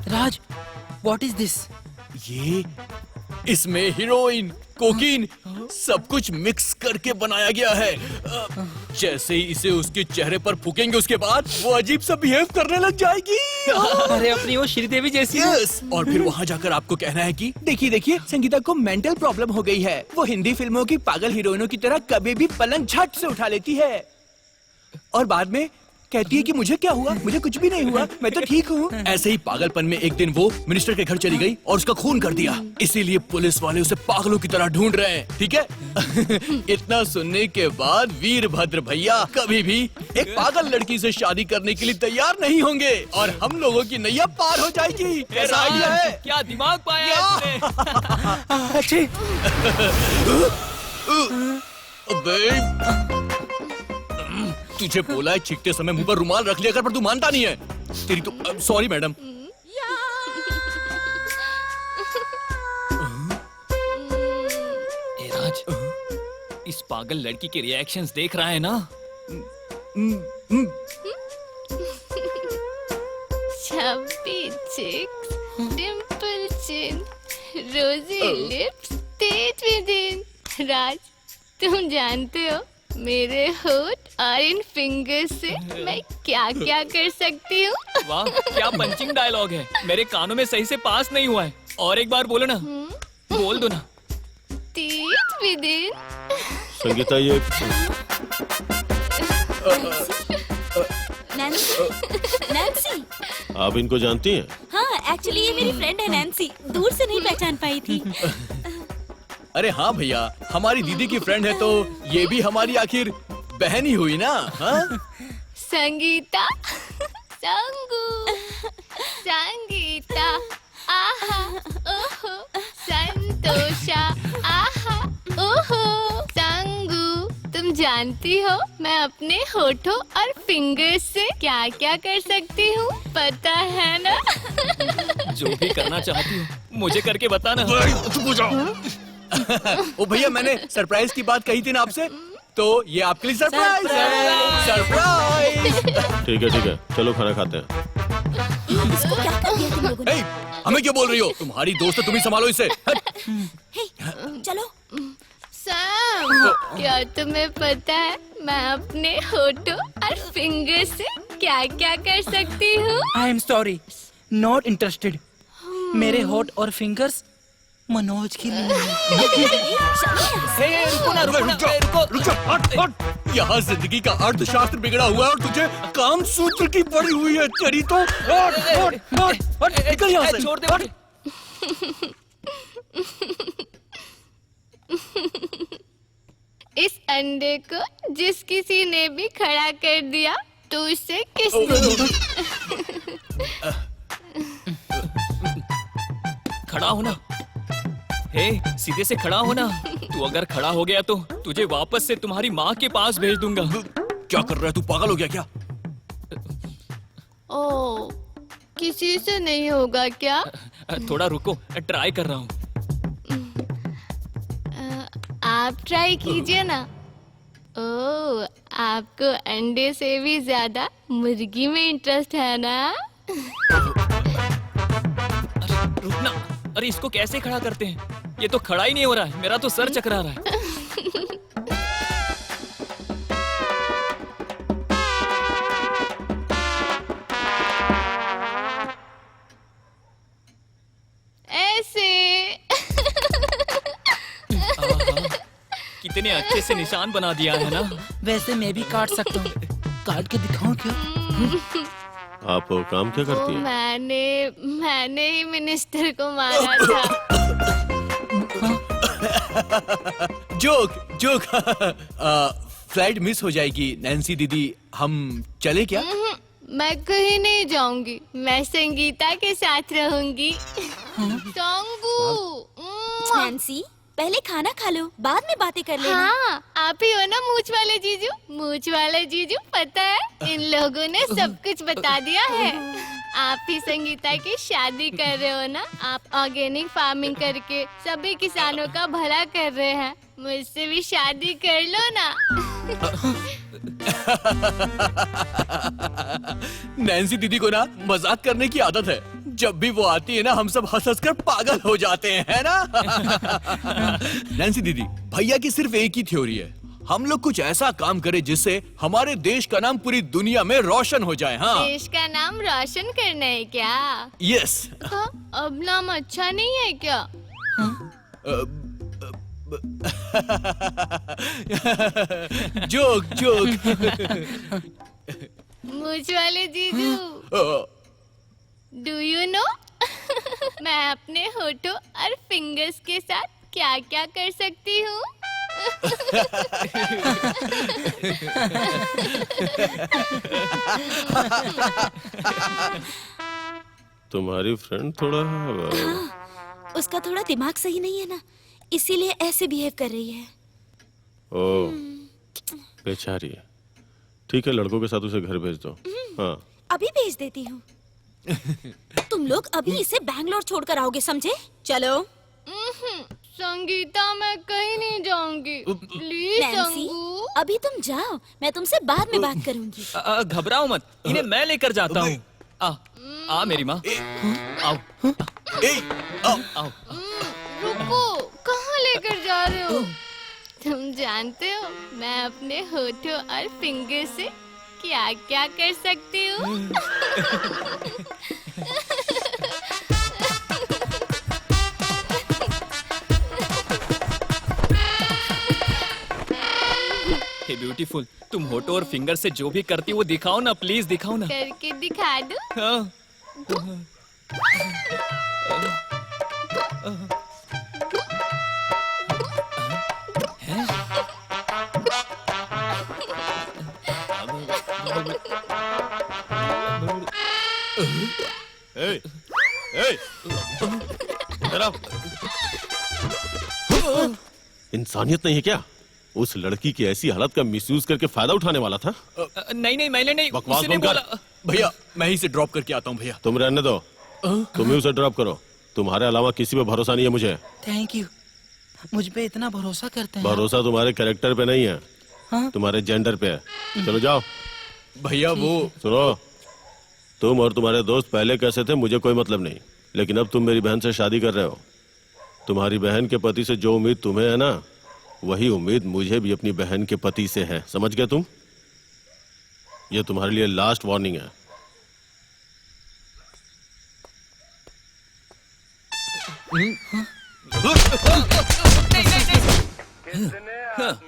राज, व्हाट इज दिस? ये इसमें हीरोइन, कोकीन सब कुछ मिक्स करके बनाया गया है। जैसे ही इसे उसके चेहरे पर फूकेंगे उसके बाद वो अजीब सा बिहेव करने लग जाएगी। अरे अपनी वो श्रीदेवी जैसी। यस। और फिर वहाँ जाकर आपको कहना है कि देखिए देखिए, संगीता को मेंटल प्रॉब्लम हो गई है। वो हिंदी फिल्मों की पागल हीरोइनों की तरह कभी भी पलंग झट से उठा लेती है और बाद में कहती है कि मुझे क्या हुआ, मुझे कुछ भी नहीं हुआ, मैं तो ठीक हूँ। ऐसे ही पागलपन में एक दिन वो मिनिस्टर के घर चली गई और उसका खून कर दिया। इसीलिए पुलिस वाले उसे पागलों की तरह ढूंढ रहे हैं। ठीक है? इतना सुनने के बाद वीरभद्र भैया कभी भी एक पागल लड़की से शादी करने के लिए तैयार नहीं होंगे और हम लोगों की नैया पार हो जाएगी। कैसा आइडिया है? क्या दिमाग पाया है तुमने? अच्छे। अबे, तुझे बोला है छींकते समय मुंह पर रुमाल रख लिया कर, पर तू मानता नहीं है। तेरी तो सॉरी मैडम। ए राज, इस पागल लड़की के रिएक्शंस देख रहा है ना? चब्बी चिक्स, डिम्पल चिन, रोजी लिप्स, तेज विदिन। राज, तुम जानते हो मेरे होठ और इन फिंगर्स से मैं क्या क्या कर सकती हूँ? वाह, क्या पंचिंग डायलॉग है। मेरे कानों में सही से पास नहीं हुआ है। और एक बार बोलो ना। बोल दो ना। तेज विदिन। संगीता ये नैन्सी, नैन्सी। आप इनको जानती हैं? हाँ, एक्चुअली ये मेरी फ्रेंड है नैन्सी। दूर से नहीं पहचान पाई थी। अरे हाँ भैया, हमारी दीदी की फ्रेंड है तो ये भी हमारी आखिर बहन ही हुई ना। हाँ? संगीता, संगू, संगीता, आहा, ओहो, संतोषा, आहा, ओहो, संगू। तुम जानती हो मैं अपने होठों और फिंगर्स से क्या क्या कर सकती हूँ, पता है ना? जो भी करना चाहती हूँ मुझे करके बताना। ओ भैया, मैंने सरप्राइज की बात कही थी ना आपसे, तो ये आपके लिए सरप्राइज है। सरप्राइज। ठीक है, चलो खाना खाते हैं। इसको क्या कर दिया तुम लोगों ने? हमें क्या बोल रही हो? तुम्हारी दोस्त है, तुम ही संभालो इसे। हे, चलो। सैम, क्या तुम्हें पता है मैं अपने होठों और फिंगर्स से क्या क्या कर सकती हूँ? I am sorry, not interested. मेरे होठ और फिंगर्स मनोज के लिए। रुक जा, हट। यहाँ जिंदगी का अर्थशास्त्र बिगड़ा हुआ है और तुझे काम सूत्र की पड़ी हुई है। तेरी तो निकल यहाँ से। छोड़ दे। इस अंडे को जिस किसी ने भी खड़ा कर दिया तो उसे किसने? खड़ा होना। हे, सीधे से खड़ा होना। तू अगर खड़ा हो गया तो तुझे वापस से तुम्हारी माँ के पास भेज दूंगा। क्या कर रहा है तू? पागल हो गया क्या? ओ, किसी से नहीं होगा क्या? थोड़ा रुको, ट्राई कर रहा हूँ। आप ट्राई कीजिए ना। ओह, आपको अंडे से भी ज्यादा मुर्गी में इंटरेस्ट है ना? रुकना। अरे इसको कैसे खड़ा करते हैं? ये तो खड़ा ही नहीं हो रहा है, मेरा तो सर चकरा रहा है। ऐसे। कितने अच्छे से निशान बना दिया है ना। वैसे मैं भी काट सकता हूँ। काट के दिखाऊं क्या? आप काम क्या करती हैं? मैंने ही मिनिस्टर को मारा था। Joke joke. फ्लाइट मिस हो जाएगी नैन्सी दीदी, हम चले क्या? मैं कहीं नहीं जाऊंगी, मैं संगीता के साथ रहूंगी। संगू। नैन्सी, पहले खाना खा लो, बाद में बातें कर लेना। हाँ, आप ही हो ना मूछ वाले जीजू? मूछ वाले जीजू, पता है इन लोगों ने सब कुछ बता दिया है। आप ही संगीता की शादी कर रहे हो ना? आप ऑर्गेनिक फार्मिंग करके सभी किसानों का भला कर रहे हैं। मुझसे भी शादी कर लो ना। नैन्सी दीदी को ना मजाक करने की आदत है। जब भी वो आती है ना, हम सब हंस हंस कर पागल हो जाते हैं, है ना? नैन्सी दीदी, भैया की सिर्फ एक ही थ्योरी है, हम लोग कुछ ऐसा काम करें जिससे हमारे देश का नाम पूरी दुनिया में रोशन हो जाए। हाँ, देश का नाम रोशन करना है क्या? यस। हाँ, अब नाम अच्छा नहीं है क्या? Joke joke. मूछ वाले जीजू, डू यू नो मैं अपने होठों और फिंगर्स के साथ क्या क्या कर सकती हूँ? तुम्हारी फ्रेंड थोड़ा उसका थोड़ा दिमाग सही नहीं है ना, इसीलिए ऐसे बिहेव कर रही है। ओह, बेचारी है। ठीक है, लड़कों के साथ उसे घर भेज दो। हाँ, अभी भेज देती हूँ। तुम लोग अभी इसे बैंगलोर छोड़कर आओगे, समझे? चलो। संगीता, मैं कहीं नहीं जाऊंगी, प्लीज नैन्सी, संगू। अभी तुम जाओ, मैं तुमसे बाद में बात करूंगी। घबराओ मत, इन्हें मैं लेकर जाता हूँ। आ मेरी माँ, आओ। आओ। रुको, कहाँ लेकर जा रहे हो? तुम जानते हो मैं अपने होठों और फिंगर से क्या क्या कर सकती हूँ? हे ब्यूटीफुल, तुम होठों और फिंगर से जो भी करती हो वो दिखाओ ना, प्लीज दिखाओ ना। करके दिखा दो। हाँ। इंसानियत नहीं है क्या? उस लड़की की ऐसी हालत का मिसयूज करके फायदा उठाने वाला था। नहीं मैंने नहीं, बकवास उसने बंद कर। बोला। भैया, मैं ही से ड्रॉप करके आता हूँ। भैया तुम रहने दो, तुम ही उसे ड्रॉप करो। तुम्हारे अलावा किसी पे भरोसा नहीं है मुझे। थैंक यू, मुझ पे इतना भरोसा करते हैं। भरोसा तुम्हारे कैरेक्टर पे नहीं है, हाँ? तुम्हारे जेंडर पे है। चलो जाओ। भैया वो सुनो, तुम और तुम्हारे दोस्त पहले कैसे थे मुझे कोई मतलब नहीं, लेकिन अब तुम मेरी बहन से शादी कर रहे हो। तुम्हारी बहन के पति से जो उम्मीद तुम्हें है ना, वही उम्मीद मुझे भी अपनी बहन के पति से है। समझ गए तुम? ये तुम्हारे लिए लास्ट वार्निंग है।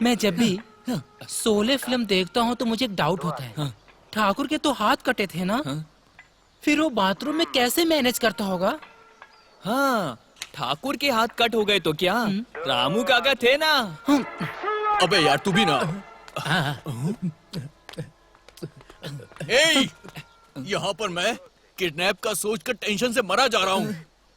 मैं जब भी शोले फिल्म देखता हूँ तो मुझे एक डाउट होता है। ठाकुर के तो हाथ कटे थे ना, फिर वो बाथरूम में कैसे मैनेज करता होगा? हाँ, ठाकुर के हाथ कट हो गए तो क्या, रामू काका थे ना। अबे यार, तू भी ना। यहाँ पर मैं किडनैप का सोचकर टेंशन से मरा जा रहा हूँ,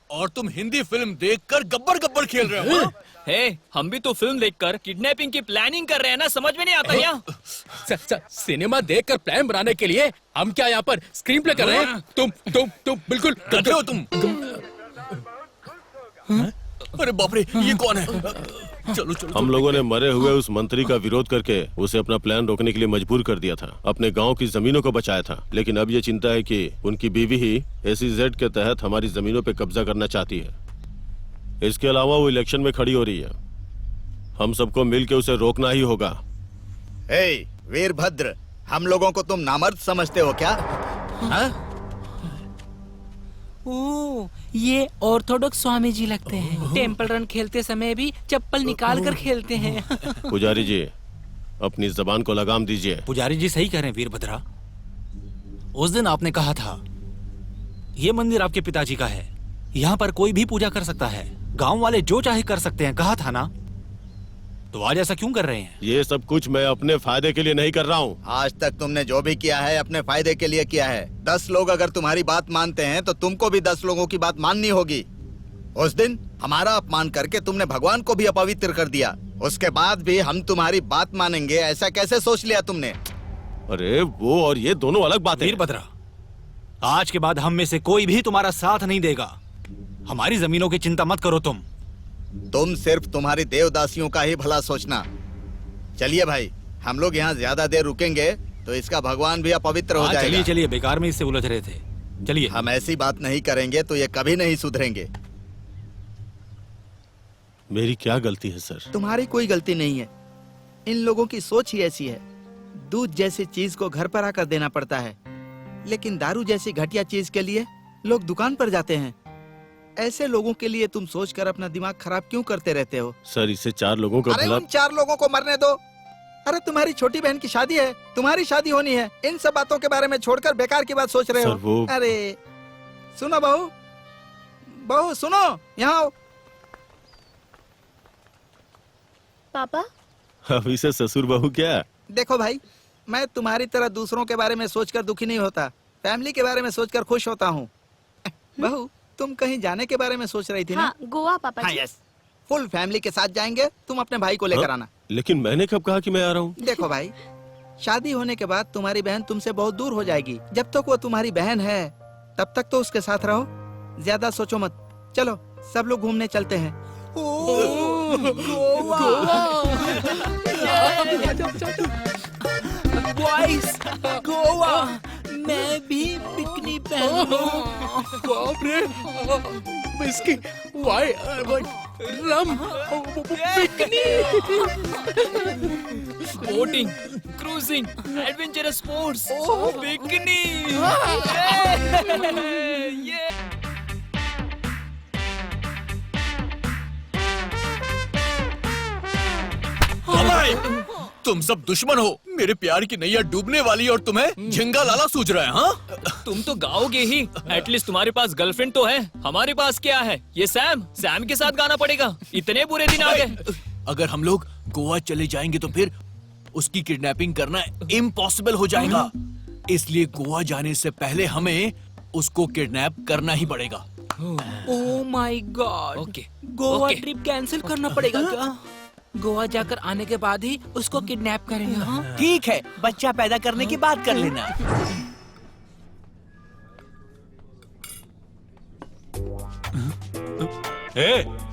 और तुम हिंदी फिल्म देखकर गब्बर गब्बर खेल रहे हो। हे, हम भी तो फिल्म देखकर किडनैपिंग की प्लानिंग कर रहे हैं ना, समझ में नहीं आता क्या? सिनेमा देखकर प्लान बनाने के लिए हम क्या यहाँ पर स्क्रीन प्ले कर रहे हैं? तुम बिल्कुल गधे हो तुम। अरे बाप रे, ये कौन है? चलो चलो हम लोगों ने मरे हुए उस मंत्री का विरोध करके उसे अपना प्लान रोकने के लिए मजबूर कर दिया था, अपने गांव की जमीनों को बचाया था। लेकिन अब ये चिंता है कि उनकी बीवी ही SEZ के तहत हमारी जमीनों पे कब्जा करना चाहती है। इसके अलावा वो इलेक्शन में खड़ी हो रही है। हम सबको मिलकर उसे रोकना ही होगा। हे वीरभद्र, हम लोगों को तुम नामर्द समझते हो क्या? ओ, ये ऑर्थोडॉक्स स्वामी जी लगते हैं। टेंपल रन खेलते समय भी चप्पल निकाल कर खेलते हैं। पुजारी जी, अपनी जबान को लगाम दीजिए। पुजारी जी सही कह रहे हैं वीरभद्रा। उस दिन आपने कहा था ये मंदिर आपके पिताजी का है, यहाँ पर कोई भी पूजा कर सकता है, गांव वाले जो चाहे कर सकते हैं, कहा था ना? तो आज ऐसा क्यों कर रहे हैं? ये सब कुछ मैं अपने फायदे के लिए नहीं कर रहा हूँ। आज तक तुमने जो भी किया है अपने फायदे के लिए किया है। 10 लोग अगर तुम्हारी बात मानते हैं तो तुमको भी 10 लोगों की बात माननी होगी। उस दिन हमारा अपमान करके तुमने भगवान को भी अपवित्र कर दिया, उसके बाद भी हम तुम्हारी बात मानेंगे ऐसा कैसे सोच लिया तुमने? अरे वो और ये दोनों अलग बातें हैं। वीरभद्रा, आज के बाद हम में से कोई भी तुम्हारा साथ नहीं देगा। हमारी जमीनों की चिंता मत करो तुम सिर्फ तुम्हारी देवदासियों का ही भला सोचना। चलिए भाई, हम लोग यहाँ ज्यादा देर रुकेंगे तो इसका भगवान भी अपवित्र हो जाएगा। चलिए चलिए, बेकार में इससे उलझ रहे थे। चलिए। हम ऐसी बात नहीं करेंगे तो ये कभी नहीं सुधरेंगे। मेरी क्या गलती है सर? तुम्हारी कोई गलती नहीं है, इन लोगों की सोच ही ऐसी है। दूध जैसी चीज को घर पर आकर देना पड़ता है, लेकिन दारू जैसी घटिया चीज के लिए लोग दुकान पर जाते हैं। ऐसे लोगों के लिए तुम सोचकर अपना दिमाग खराब क्यों करते रहते हो? सर, इससे 4 लोगों का अरे भला। उन 4 लोगों को मरने दो। अरे तुम्हारी छोटी बहन की शादी है, तुम्हारी शादी होनी है। इन सब बातों के बारे में छोड़कर बेकार की बात सोच रहे सर, हो। वो... अरे सुनो बहू, बहू सुनो, यहाँ आओ। पापा, अभी से ससुर बहू क्या? देखो भाई, मैं तुम्हारी तरह दूसरों के बारे में सोचकर दुखी नहीं होता, फैमिली के बारे में सोचकर खुश होता हूँ। बहू, तुम कहीं जाने के बारे में सोच रही थी ना? हाँ, गोवा पापा जी। यस, फुल फैमिली के साथ जाएंगे। तुम अपने भाई को लेकर आना। लेकिन मैंने कब कहा कि मैं आ रहा हूँ? देखो भाई, शादी होने के बाद तुम्हारी बहन तुमसे बहुत दूर हो जाएगी। जब तक वो तुम्हारी बहन है तब तक तो उसके साथ रहो, ज्यादा सोचो मत। चलो सब लोग घूमने चलते हैं। बॉयज, गोवा। मैं भी बिकनी पहनूं। बाप रे, विस्की, वाई, rum, bikini. Boating, cruising, adventurous sports, bikini. तुम सब दुश्मन हो। मेरे प्यार की नैया डूबने वाली और तुम्हें झिंगा लाला सूझ रहा है। हाँ, तुम तो गाओगे ही। एटलीस्ट तुम्हारे पास गर्लफ्रेंड तो है, हमारे पास क्या है? ये सैम के साथ गाना पड़ेगा। इतने बुरे दिन आ गए। अगर हम लोग गोवा चले जाएंगे तो फिर उसकी किडनैपिंग करना इम्पॉसिबल हो जाएगा। इसलिए गोवा जाने से पहले हमें उसको किडनैप करना ही पड़ेगा। Oh my God. Okay, Goa okay. Trip cancel करना पड़ेगा क्या? गोवा जाकर आने के बाद ही उसको किडनैप करेंगे। हाँ, ठीक है, बच्चा पैदा करने की बात कर लेना।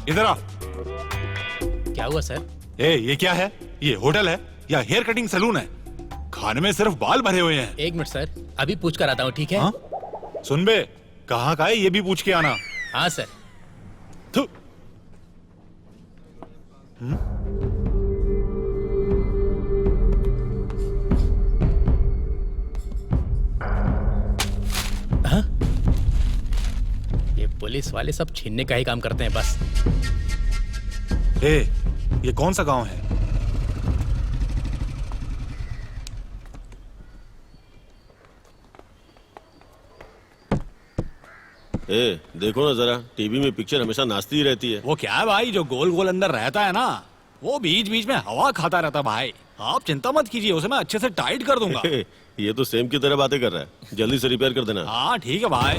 इधर आ। क्या हुआ सर? ये क्या है? ये होटल है या हेयर कटिंग सैलून है? खाने में सिर्फ बाल भरे हुए हैं। 1 मिनट सर, अभी पूछ कर आता हूँ, ठीक है? हाँ? सुन बे, कहाँ का है ये भी पूछ के आना। हाँ सर। थू। ये पुलिस वाले सब छीनने का ही काम करते हैं बस। ये कौन सा गांव है? देखो ना जरा, टीवी में पिक्चर हमेशा नाचती ही रहती है। वो क्या है भाई, जो गोल गोल अंदर रहता है ना, वो बीच बीच में हवा खाता रहता भाई। आप चिंता मत कीजिए, उसे मैं अच्छे से टाइट कर दूंगा। ये तो सेम की तरह बातें कर रहा है। जल्दी से रिपेयर कर देना। हाँ ठीक है भाई।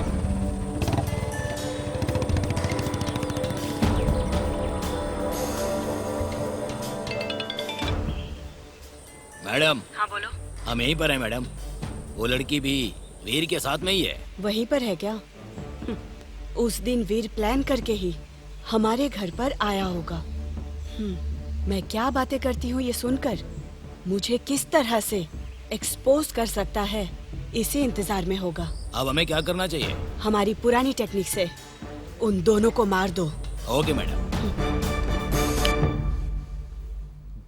मैडम। हाँ बोलो। हम यहीं पर हैं मैडम। वो लड़की भी वीर के साथ में ही है। वहीं पर है क्या? उस दिन वीर प्लान करके ही हमारे घर पर आया होगा। मैं क्या बातें करती हूँ ये सुनकर मुझे किस तरह से एक्सपोज कर सकता है, इसी इंतजार में होगा। अब हमें क्या करना चाहिए? हमारी पुरानी टेक्निक से उन दोनों को मार दो। Okay madam.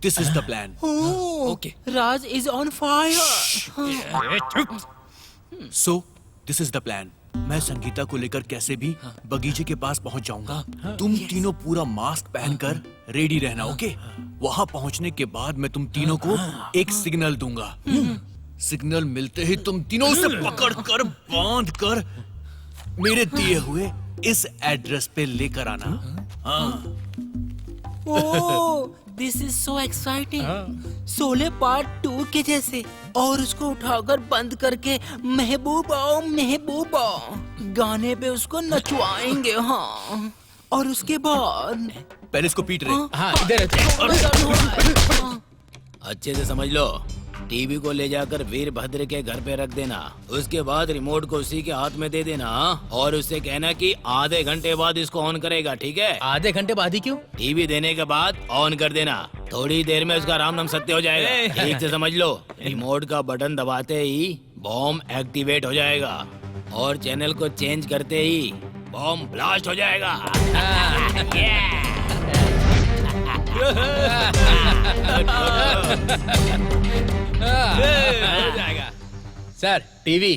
This is the plan. Okay Raj is on fire. So this is the plan. मैं संगीता को लेकर कैसे भी बगीचे के पास पहुंच जाऊंगा। तुम तीनों पूरा मास्क पहनकर रेडी रहना, ओके? वहां पहुंचने के बाद मैं तुम तीनों को एक सिग्नल दूंगा। सिग्नल मिलते ही तुम तीनों उसे पकड़कर बांध कर मेरे दिए हुए इस एड्रेस पे लेकर आना। हाँ। Oh, this is so exciting. Sholay part 2 के जैसे। और उसको उठाकर बंद करके महबूबा महबूबा गाने पे उसको नचवाएंगे। हाँ, और उसके बाद पहले इसको पीट रहे। हाँ इधर अच्छे से समझ लो। टीवी को ले जाकर वीरभद्र के घर पे रख देना। उसके बाद रिमोट को उसी के हाथ में दे देना और उससे कहना कि आधे घंटे बाद इसको ऑन करेगा, ठीक है? आधे घंटे बाद ही क्यों? टीवी देने के बाद ऑन कर देना। थोड़ी देर में उसका राम नाम सत्य हो जाएगा। ठीक से समझ लो। रिमोट का बटन दबाते ही बॉम्ब एक्टिवेट हो जाएगा और चैनल को चेंज करते ही बॉम्ब ब्लास्ट हो जाएगा। हो जाएगा। Sir TV.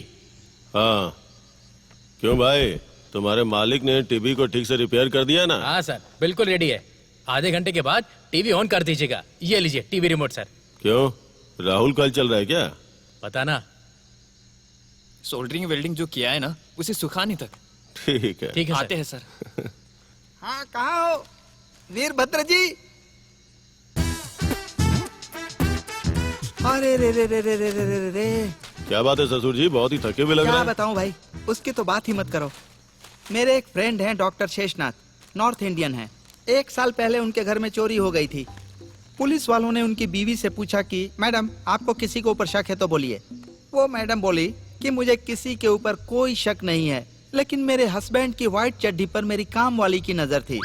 हाँ, क्यों भाई, तुम्हारे मालिक ने टीवी को ठीक से रिपेयर कर दिया ना? हाँ सर, बिल्कुल रेडी है। आधे घंटे के बाद टीवी ऑन कर दीजिएगा। ये लीजिए टीवी रिमोट सर। क्यों, राहुल कल चल रहा है क्या? पता ना। सोल्डरिंग वेल्डिंग जो किया है ना, उसे सुखाने तक। ठीक है। ठीक है आते हैं सर। हाँ, कहाँ हो वीरभद्र जी? अरे रे रे रे रे रे रे रे रे। क्या बात है ससुर जी, बहुत ही थके हुए लग रहे क्या हैं। बताऊं भाई, उसकी तो बात ही मत करो। मेरे एक फ्रेंड हैं डॉक्टर शेषनाथ, नॉर्थ इंडियन हैं। 1 साल पहले उनके घर में चोरी हो गई थी। पुलिस वालों ने उनकी बीवी से पूछा कि मैडम आपको किसी के ऊपर शक है तो बोलिए। वो मैडम बोली कि मुझे किसी के ऊपर कोई शक नहीं है, लेकिन मेरे हस्बैंड की व्हाइट चड्डी पर मेरी काम वाली की नजर थी।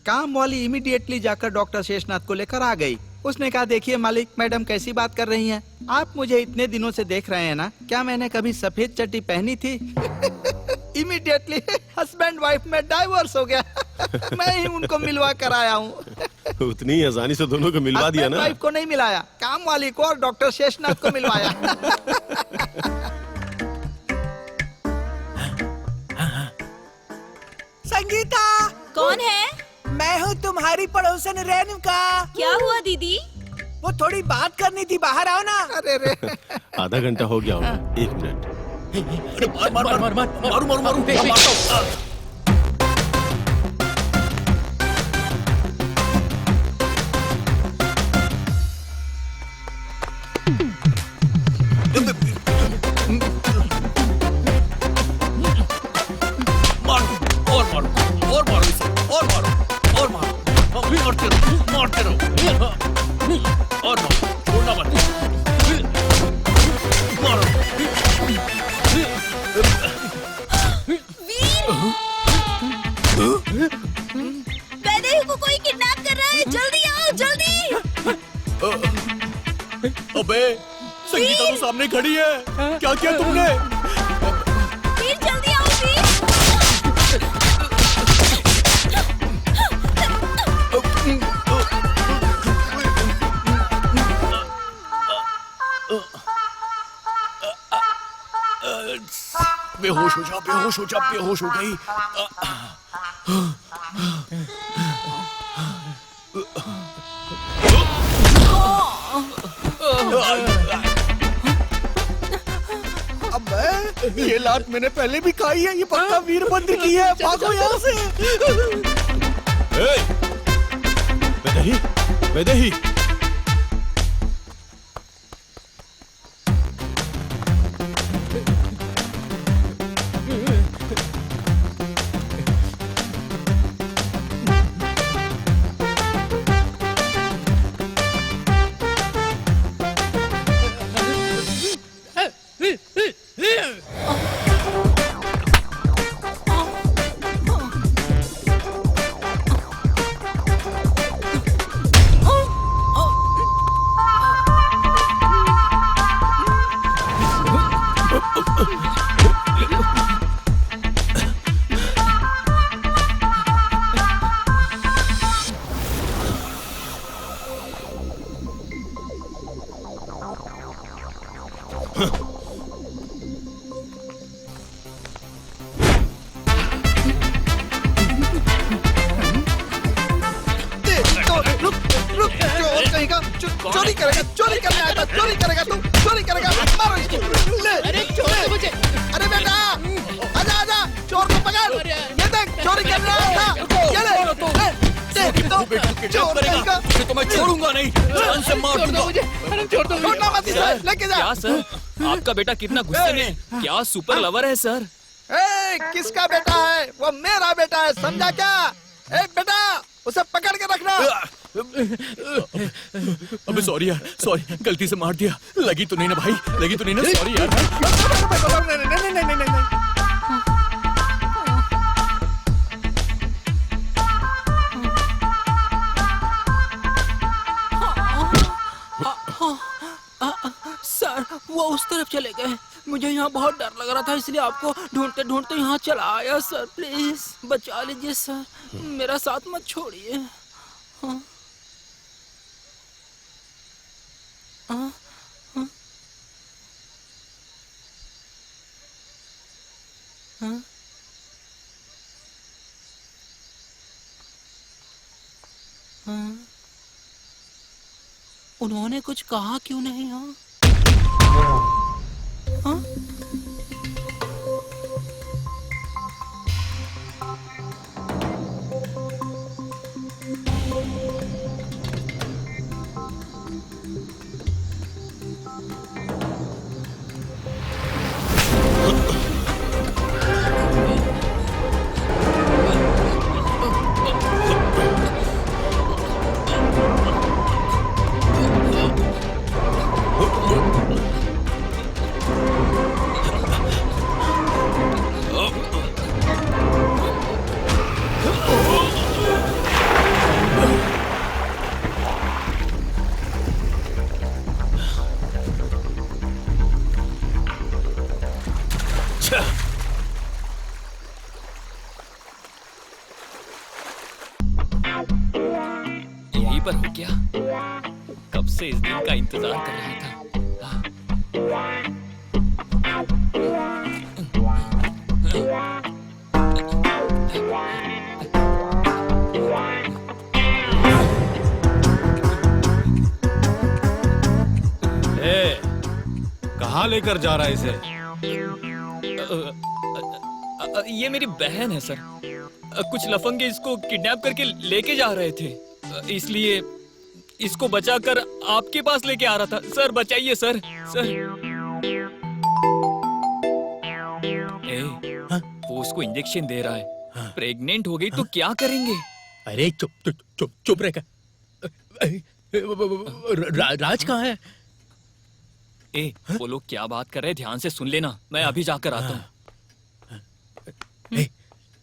काम वाली इमीडिएटली जाकर डॉक्टर शेषनाथ को लेकर आ गई। उसने कहा देखिए मालिक, मैडम कैसी बात कर रही हैं? आप मुझे इतने दिनों से देख रहे हैं ना, क्या मैंने कभी सफेद चड्डी पहनी थी? इमीडिएटली हस्बैंड वाइफ में डाइवोर्स हो गया। मैं ही उनको मिलवा कर आया हूँ। उतनी आसानी से दोनों को मिलवा दिया ना? वाइफ को नहीं मिलाया, काम वाली को और डॉक्टर शेषनाथ को मिलवाया। संगीता, कौन है? मैं हूँ तुम्हारी पड़ोसन रेणुका। क्या हुआ दीदी? वो थोड़ी बात करनी थी, बाहर आओ ना। अरे रे, आधा घंटा हो गया होगा। 1 मिनट। अरे मार मार मार मार मार मारू मारू मारू मारता हूँ। मारते रहो और छोड़ना मत। मारो। वैदेही को कोई किडनैप कर रहा है, जल्दी आओ जल्दी। अबे संगीता तो सामने खड़ी है, क्या किया तुमने? वीर जल्दी आओ वीर। बेहोश हो जा, बेहोश हो जा, बेहोश हो गई। अबे ये लात मैंने पहले भी खाई है, ये पक्का वीरभद्र की है। भागो यहाँ से। वैदेही, वैदेही। रुक रुक, चोर कहीं का चोरी करेगा, चोरी करने आया था, चोरी करेगा तू, चोरी करेगा, मारो इसको। ले, अरे मुझे, अरे बेटा, आजा आजा, चोर को पकड़, ये देख चोरी करने आया था, ये ले, देख तो, चोर कहीं का, तो मैं छोड़ूंगा नहीं, जान से मार दूंगा। छोड़ना मत इसे, लेके जा। क्या सर, आपका बेटा कितना गुस्से में है? क्या सुपर लवर है सर? ए, किसका बेटा है? वो मेरा बेटा है, समझा क्या? ए बेटा, उसे पकड़ के रखना। अबे सॉरी यार, सॉरी, गलती से मार दिया। लगी तो नहीं ना भाई, लगी तो नहीं ना? सॉरी यार। नहीं। सर वो उस तरफ चले गए। मुझे यहाँ बहुत डर लग रहा था, इसलिए आपको ढूंढते ढूंढते यहाँ चला आया। सर प्लीज बचा लीजिए सर, मेरा साथ मत छोड़िए। हाँ। हाँ। हाँ। हाँ। हाँ। उन्होंने कुछ कहा क्यों नहीं? हाँ। हाँ? यहीं पर हो क्या? कब से इस दिन का इंतजार कर रहा था। कहाँ लेकर जा रहा है इसे? ये मेरी बहन है सर। कुछ लफंगे इसको किडनैप करके लेके जा रहे थे, इसलिए इसको बचाकर आपके पास लेके आ रहा था। सर बचाइए सर, सर। वो उसको इंजेक्शन दे रहा है। प्रेग्नेंट हो गई तो क्या करेंगे? अरे चुप चुप चुप चुप रह। राज कहाँ है? वो लोग क्या बात कर रहे हैं, ध्यान से सुन लेना। मैं अभी जाकर आता हूँ।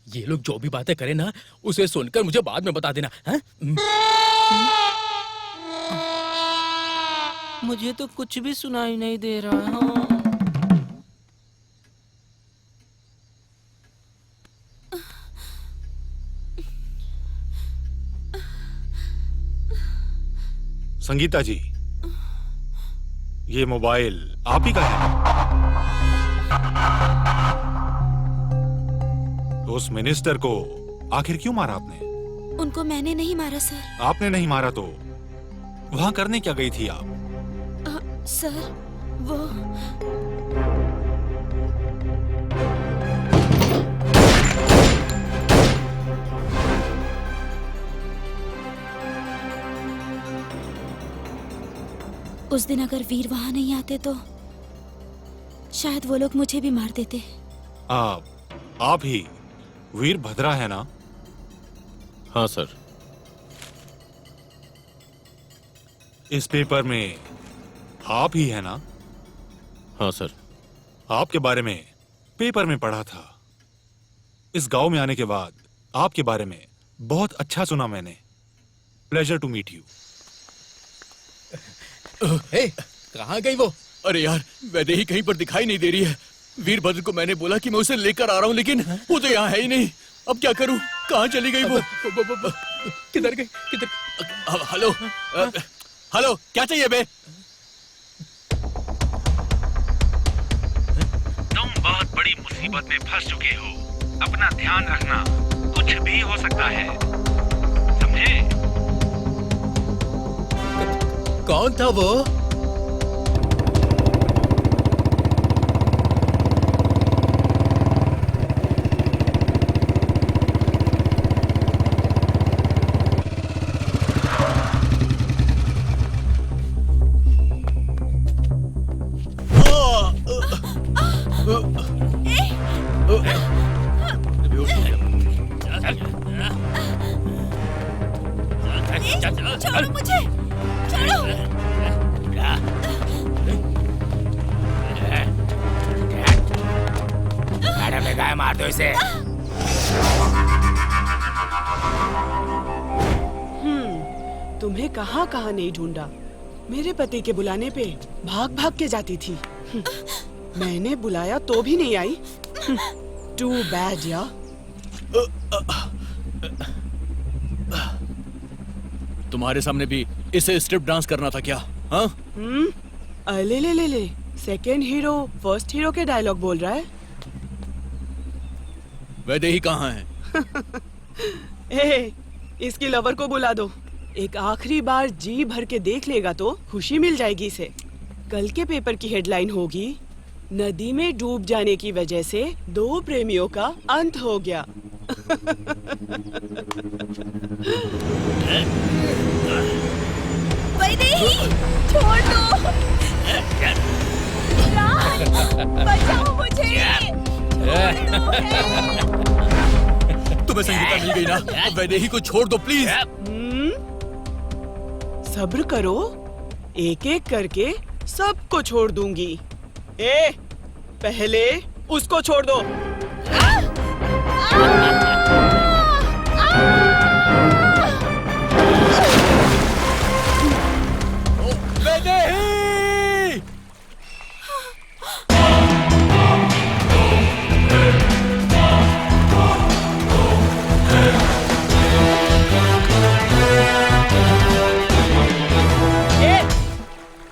ये लोग जो भी बातें करें ना, उसे सुनकर मुझे बाद में बता देना। हाँ? मुझे तो कुछ भी सुनाई नहीं दे रहा है। हाँ। संगीता जी, ये मोबाइल आप ही का है? उस मिनिस्टर को आखिर क्यों मारा आपने? उनको मैंने नहीं मारा सर। आपने नहीं मारा तो वहां करने क्या गई थी आप? सर वो उस दिन अगर वीर वहां नहीं आते तो शायद वो लोग मुझे भी मार देते। आप ही वीरभद्रा है ना? हाँ सर। इस पेपर में आप ही है ना? हाँ सर। आपके बारे में पेपर में पढ़ा था। इस गांव में आने के बाद आपके बारे में बहुत अच्छा सुना मैंने। Pleasure to meet you. कहाँ गई वो? अरे यार, वैदेही कहीं पर दिखाई नहीं दे रही है। वीरभद्र को मैंने बोला कि मैं उसे लेकर आ रहा हूँ, लेकिन वो तो यहाँ है ही नहीं। अब क्या करूँ? कहाँ चली गई वो? किधर गई? किधर? हेलो, हेलो, क्या चाहिए बे? मुसीबत में फंस चुके हो। अपना ध्यान रखना, कुछ भी हो सकता है, समझे? कौन था वो? छोड़ो मुझे, छोड़ो। मैडम ने गाय मार दो इसे। तुम्हें कहाँ कहाँ नहीं ढूंढा। मेरे पति के बुलाने पे भाग भाग के जाती थी। मैंने बुलाया तो भी नहीं आई। टू बैड यार। तुम्हारे सामने भी इसे स्ट्रिप डांस करना था क्या? हाँ? ले ले ले ले, सेकेंड हीरो फर्स्ट हीरो के डायलॉग बोल रहा है। वैदेही कहाँ है? ए, इसकी लवर को बुला दो। एक आखिरी बार जी भर के देख लेगा तो खुशी मिल जाएगी इसे। कल के पेपर की हेडलाइन होगी, नदी में डूब जाने की वजह से 2 प्रेमियों का अंत हो गया। वैदेही, छोड़ दो। राज, बचाओ मुझे। तुम्हें संगीता मिल गई ना? वैदेही को छोड़ दो प्लीज। सब्र करो, एक एक करके सबको छोड़ दूंगी। ए, पहले उसको छोड़ दो। वैदेही!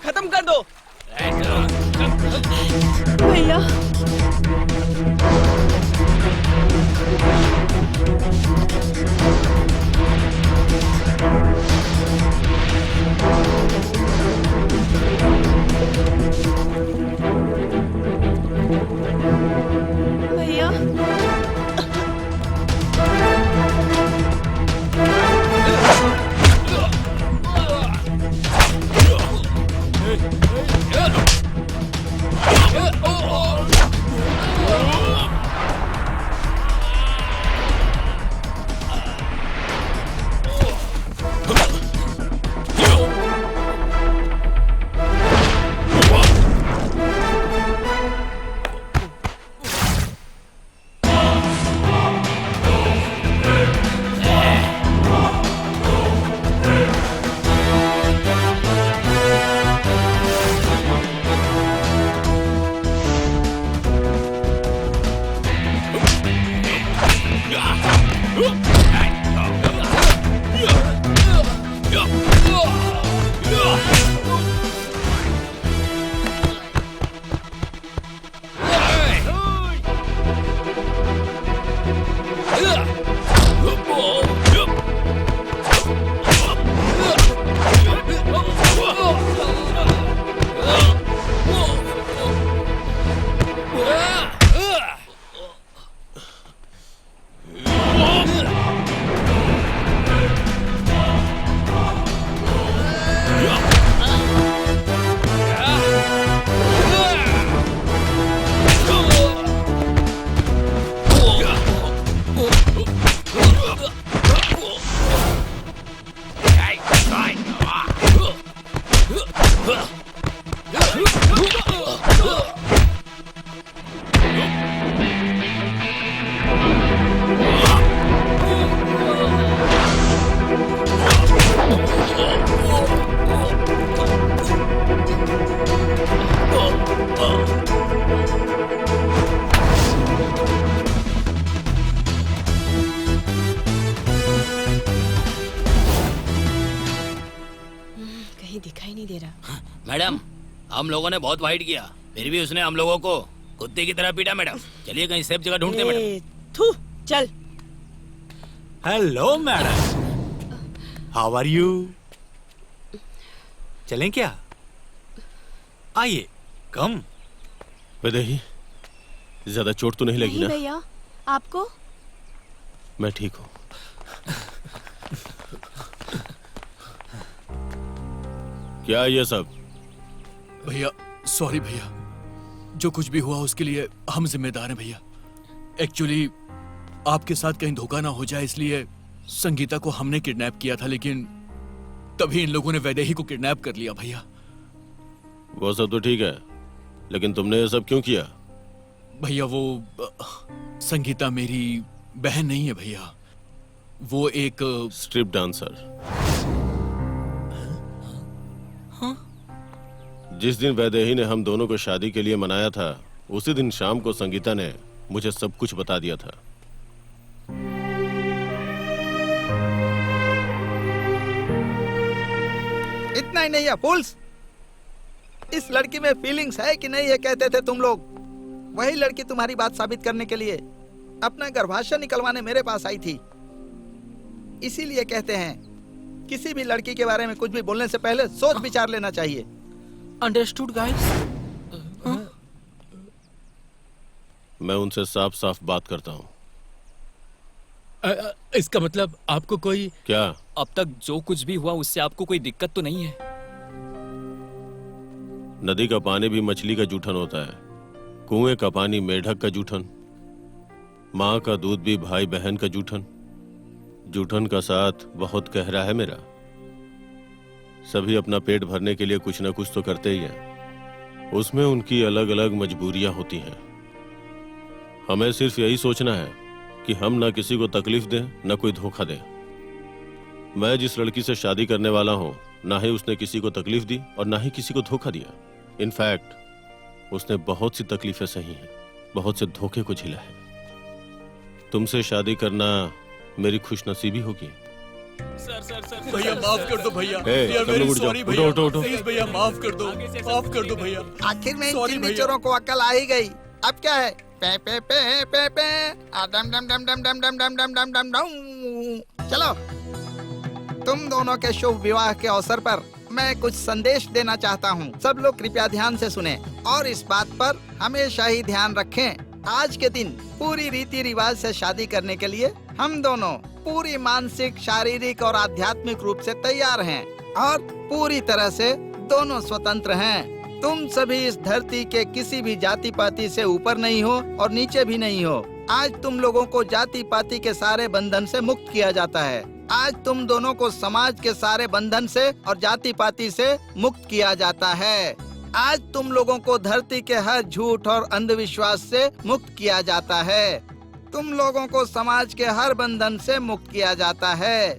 खत्म कर दो भैया। भैया मैडम, हम लोगों ने बहुत फाइट किया, फिर भी उसने हम लोगों को कुत्ते की तरह पीटा मैडम। चलिए कहीं सेफ जगह ढूंढते मैडम। ए, थू, चल। Hello madam, how are you? चलें क्या? आइए, कम। वैदेही, ज्यादा चोट तो नहीं लगी नहीं ना? भैया, आपको? मैं ठीक हूँ। क्या ये सब? भैया सॉरी भैया, जो कुछ भी हुआ उसके लिए हम जिम्मेदार हैं भैया। एक्चुअली आपके साथ कहीं धोखा ना हो जाए इसलिए संगीता को हमने किडनैप किया था, लेकिन तभी इन लोगों ने वैदेही को किडनैप कर लिया भैया। वो सब तो ठीक है, लेकिन तुमने ये सब क्यों किया? भैया वो संगीता मेरी बहन नहीं है भैया, वो एक स्ट्रिप डांसर। जिस दिन वैदेही ने हम दोनों को शादी के लिए मनाया था, उसी दिन शाम को संगीता ने मुझे सब कुछ बता दिया था। इतना ही नहीं है फूल्स, इस लड़की में फीलिंग्स है कि नहीं है कहते थे तुम लोग। वही लड़की तुम्हारी बात साबित करने के लिए अपना गर्भाशय निकलवाने मेरे पास आई थी। इसीलिए कहते हैं किसी भी लड़की के बारे में कुछ भी बोलने से पहले सोच विचार लेना चाहिए। Understood guys? मैं उनसे साफ साफ बात करता हूँ। इसका मतलब आपको कोई? क्या? अब तक जो कुछ भी हुआ उससे आपको कोई दिक्कत तो नहीं है? नदी का पानी भी मछली का जूठन होता है, कुएं का पानी मेढक का जूठन, माँ का दूध भी भाई बहन का जूठन। जूठन का साथ बहुत गहरा है मेरा। सभी अपना पेट भरने के लिए कुछ न कुछ तो करते ही हैं, उसमें उनकी अलग अलग मजबूरियां होती हैं। हमें सिर्फ यही सोचना है कि हम ना किसी को तकलीफ दें, ना कोई धोखा दें। मैं जिस लड़की से शादी करने वाला हूं, ना ही उसने किसी को तकलीफ दी और ना ही किसी को धोखा दिया। इनफैक्ट उसने बहुत सी तकलीफें सही हैं, बहुत से धोखे को झेला है। तुमसे शादी करना मेरी खुशनसीबी होगी। भैया माफ कर दो भैया, ए, We are सब very लोग उठ जाओ, sorry उठो, भैया। उठो, उठो। Please भैया माफ कर दो, माफ कर दो भैया। आखिर में इन Sorry तीन भैया। बिचौरों को अकल आ ही गई। अब क्या है? पे पे पे पे पे डम डम डम डम डम डम डम डम डम डम डम। चलो, तुम दोनों के शुभ विवाह के अवसर पर मैं कुछ संदेश देना चाहता हूँ। सब लोग कृपया ध्यान से सुने और इस बात पर हमेशा ही ध्यान रखें। आज के दिन पूरी रीति रिवाज से शादी करने के लिए हम दोनों पूरी मानसिक, शारीरिक और आध्यात्मिक रूप से तैयार हैं और पूरी तरह से दोनों स्वतंत्र हैं। तुम सभी इस धरती के किसी भी जाति पाति से ऊपर नहीं हो और नीचे भी नहीं हो। आज तुम लोगों को जाति पाति के सारे बंधन से मुक्त किया जाता है। आज तुम दोनों को समाज के सारे बंधन से और जाति पाति से मुक्त किया जाता है। आज तुम लोगों को धरती के हर झूठ और अंधविश्वास से मुक्त किया जाता है। तुम लोगों को समाज के हर बंधन से मुक्त किया जाता है।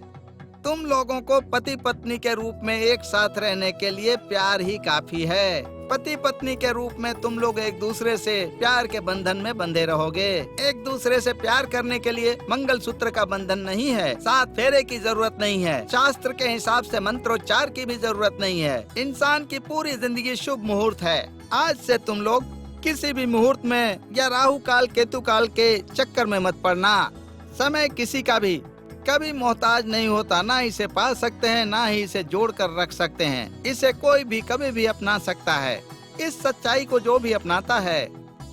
तुम लोगों को पति पत्नी के रूप में एक साथ रहने के लिए प्यार ही काफी है। पति पत्नी के रूप में तुम लोग एक दूसरे से प्यार के बंधन में बंधे रहोगे। एक दूसरे से प्यार करने के लिए मंगलसूत्र का बंधन नहीं है, 7 फेरे की जरूरत नहीं है, शास्त्र के हिसाब से मंत्रोच्चार की भी जरूरत नहीं है। इंसान की पूरी जिंदगी शुभ मुहूर्त है। आज से तुम लोग किसी भी मुहूर्त में या राहु काल केतु काल के चक्कर में मत पड़ना। समय किसी का भी कभी मोहताज नहीं होता, ना इसे पा सकते हैं ना ही इसे जोड़ कर रख सकते हैं। इसे कोई भी कभी भी अपना सकता है। इस सच्चाई को जो भी अपनाता है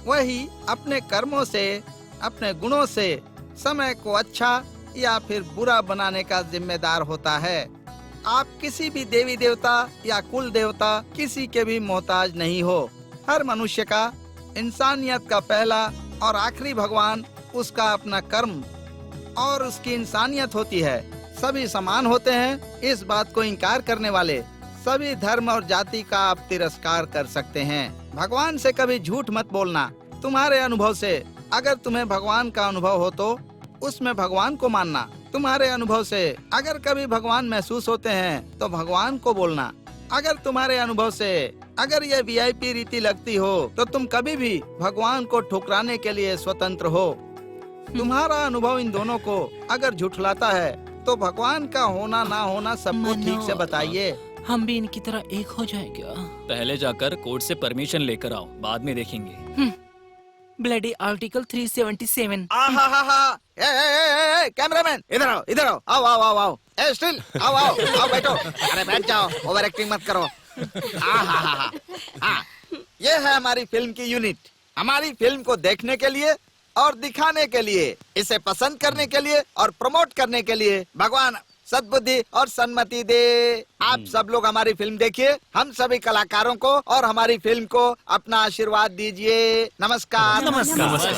वही अपने कर्मों से, अपने गुणों से समय को अच्छा या फिर बुरा बनाने का जिम्मेदार होता है। आप किसी भी देवी देवता या कुल देवता किसी के भी मोहताज नहीं हो। हर मनुष्य का, इंसानियत का पहला और आखिरी भगवान उसका अपना कर्म और उसकी इंसानियत होती है। सभी समान होते हैं, इस बात को इनकार करने वाले सभी धर्म और जाति का आप तिरस्कार कर सकते हैं। भगवान से कभी झूठ मत बोलना। तुम्हारे अनुभव से अगर तुम्हें भगवान का अनुभव हो तो उसमें भगवान को मानना। तुम्हारे अनुभव से अगर कभी भगवान महसूस होते हैं तो भगवान को बोलना। अगर तुम्हारे अनुभव से अगर ये वीआईपी रीति लगती हो तो तुम कभी भी भगवान को ठुकराने के लिए स्वतंत्र हो। तुम्हारा अनुभव इन दोनों को अगर झुठलाता है तो भगवान का होना ना होना सबको ठीक से बताइए। हम भी इनकी तरह एक हो जाए क्या? पहले जाकर कोर्ट से परमिशन लेकर आओ, बाद में देखेंगे। Bloody article 377। कैमरामैन इधर आओ, इधर आओ, आओ आओ आओ आओ, ए स्टिल, आओ आओ आओ, बैठो, अरे बैठ जाओ, ओवर एक्टिंग मत करो। हाँ, ये है हमारी फिल्म की यूनिट। हमारी फिल्म को देखने के लिए और दिखाने के लिए, इसे पसंद करने के लिए और प्रमोट करने के लिए भगवान सद्बुद्धि और सन्मति दे। आप सब लोग हमारी फिल्म देखिए, हम सभी कलाकारों को और हमारी फिल्म को अपना आशीर्वाद दीजिए। नमस्कार। नमस्कार।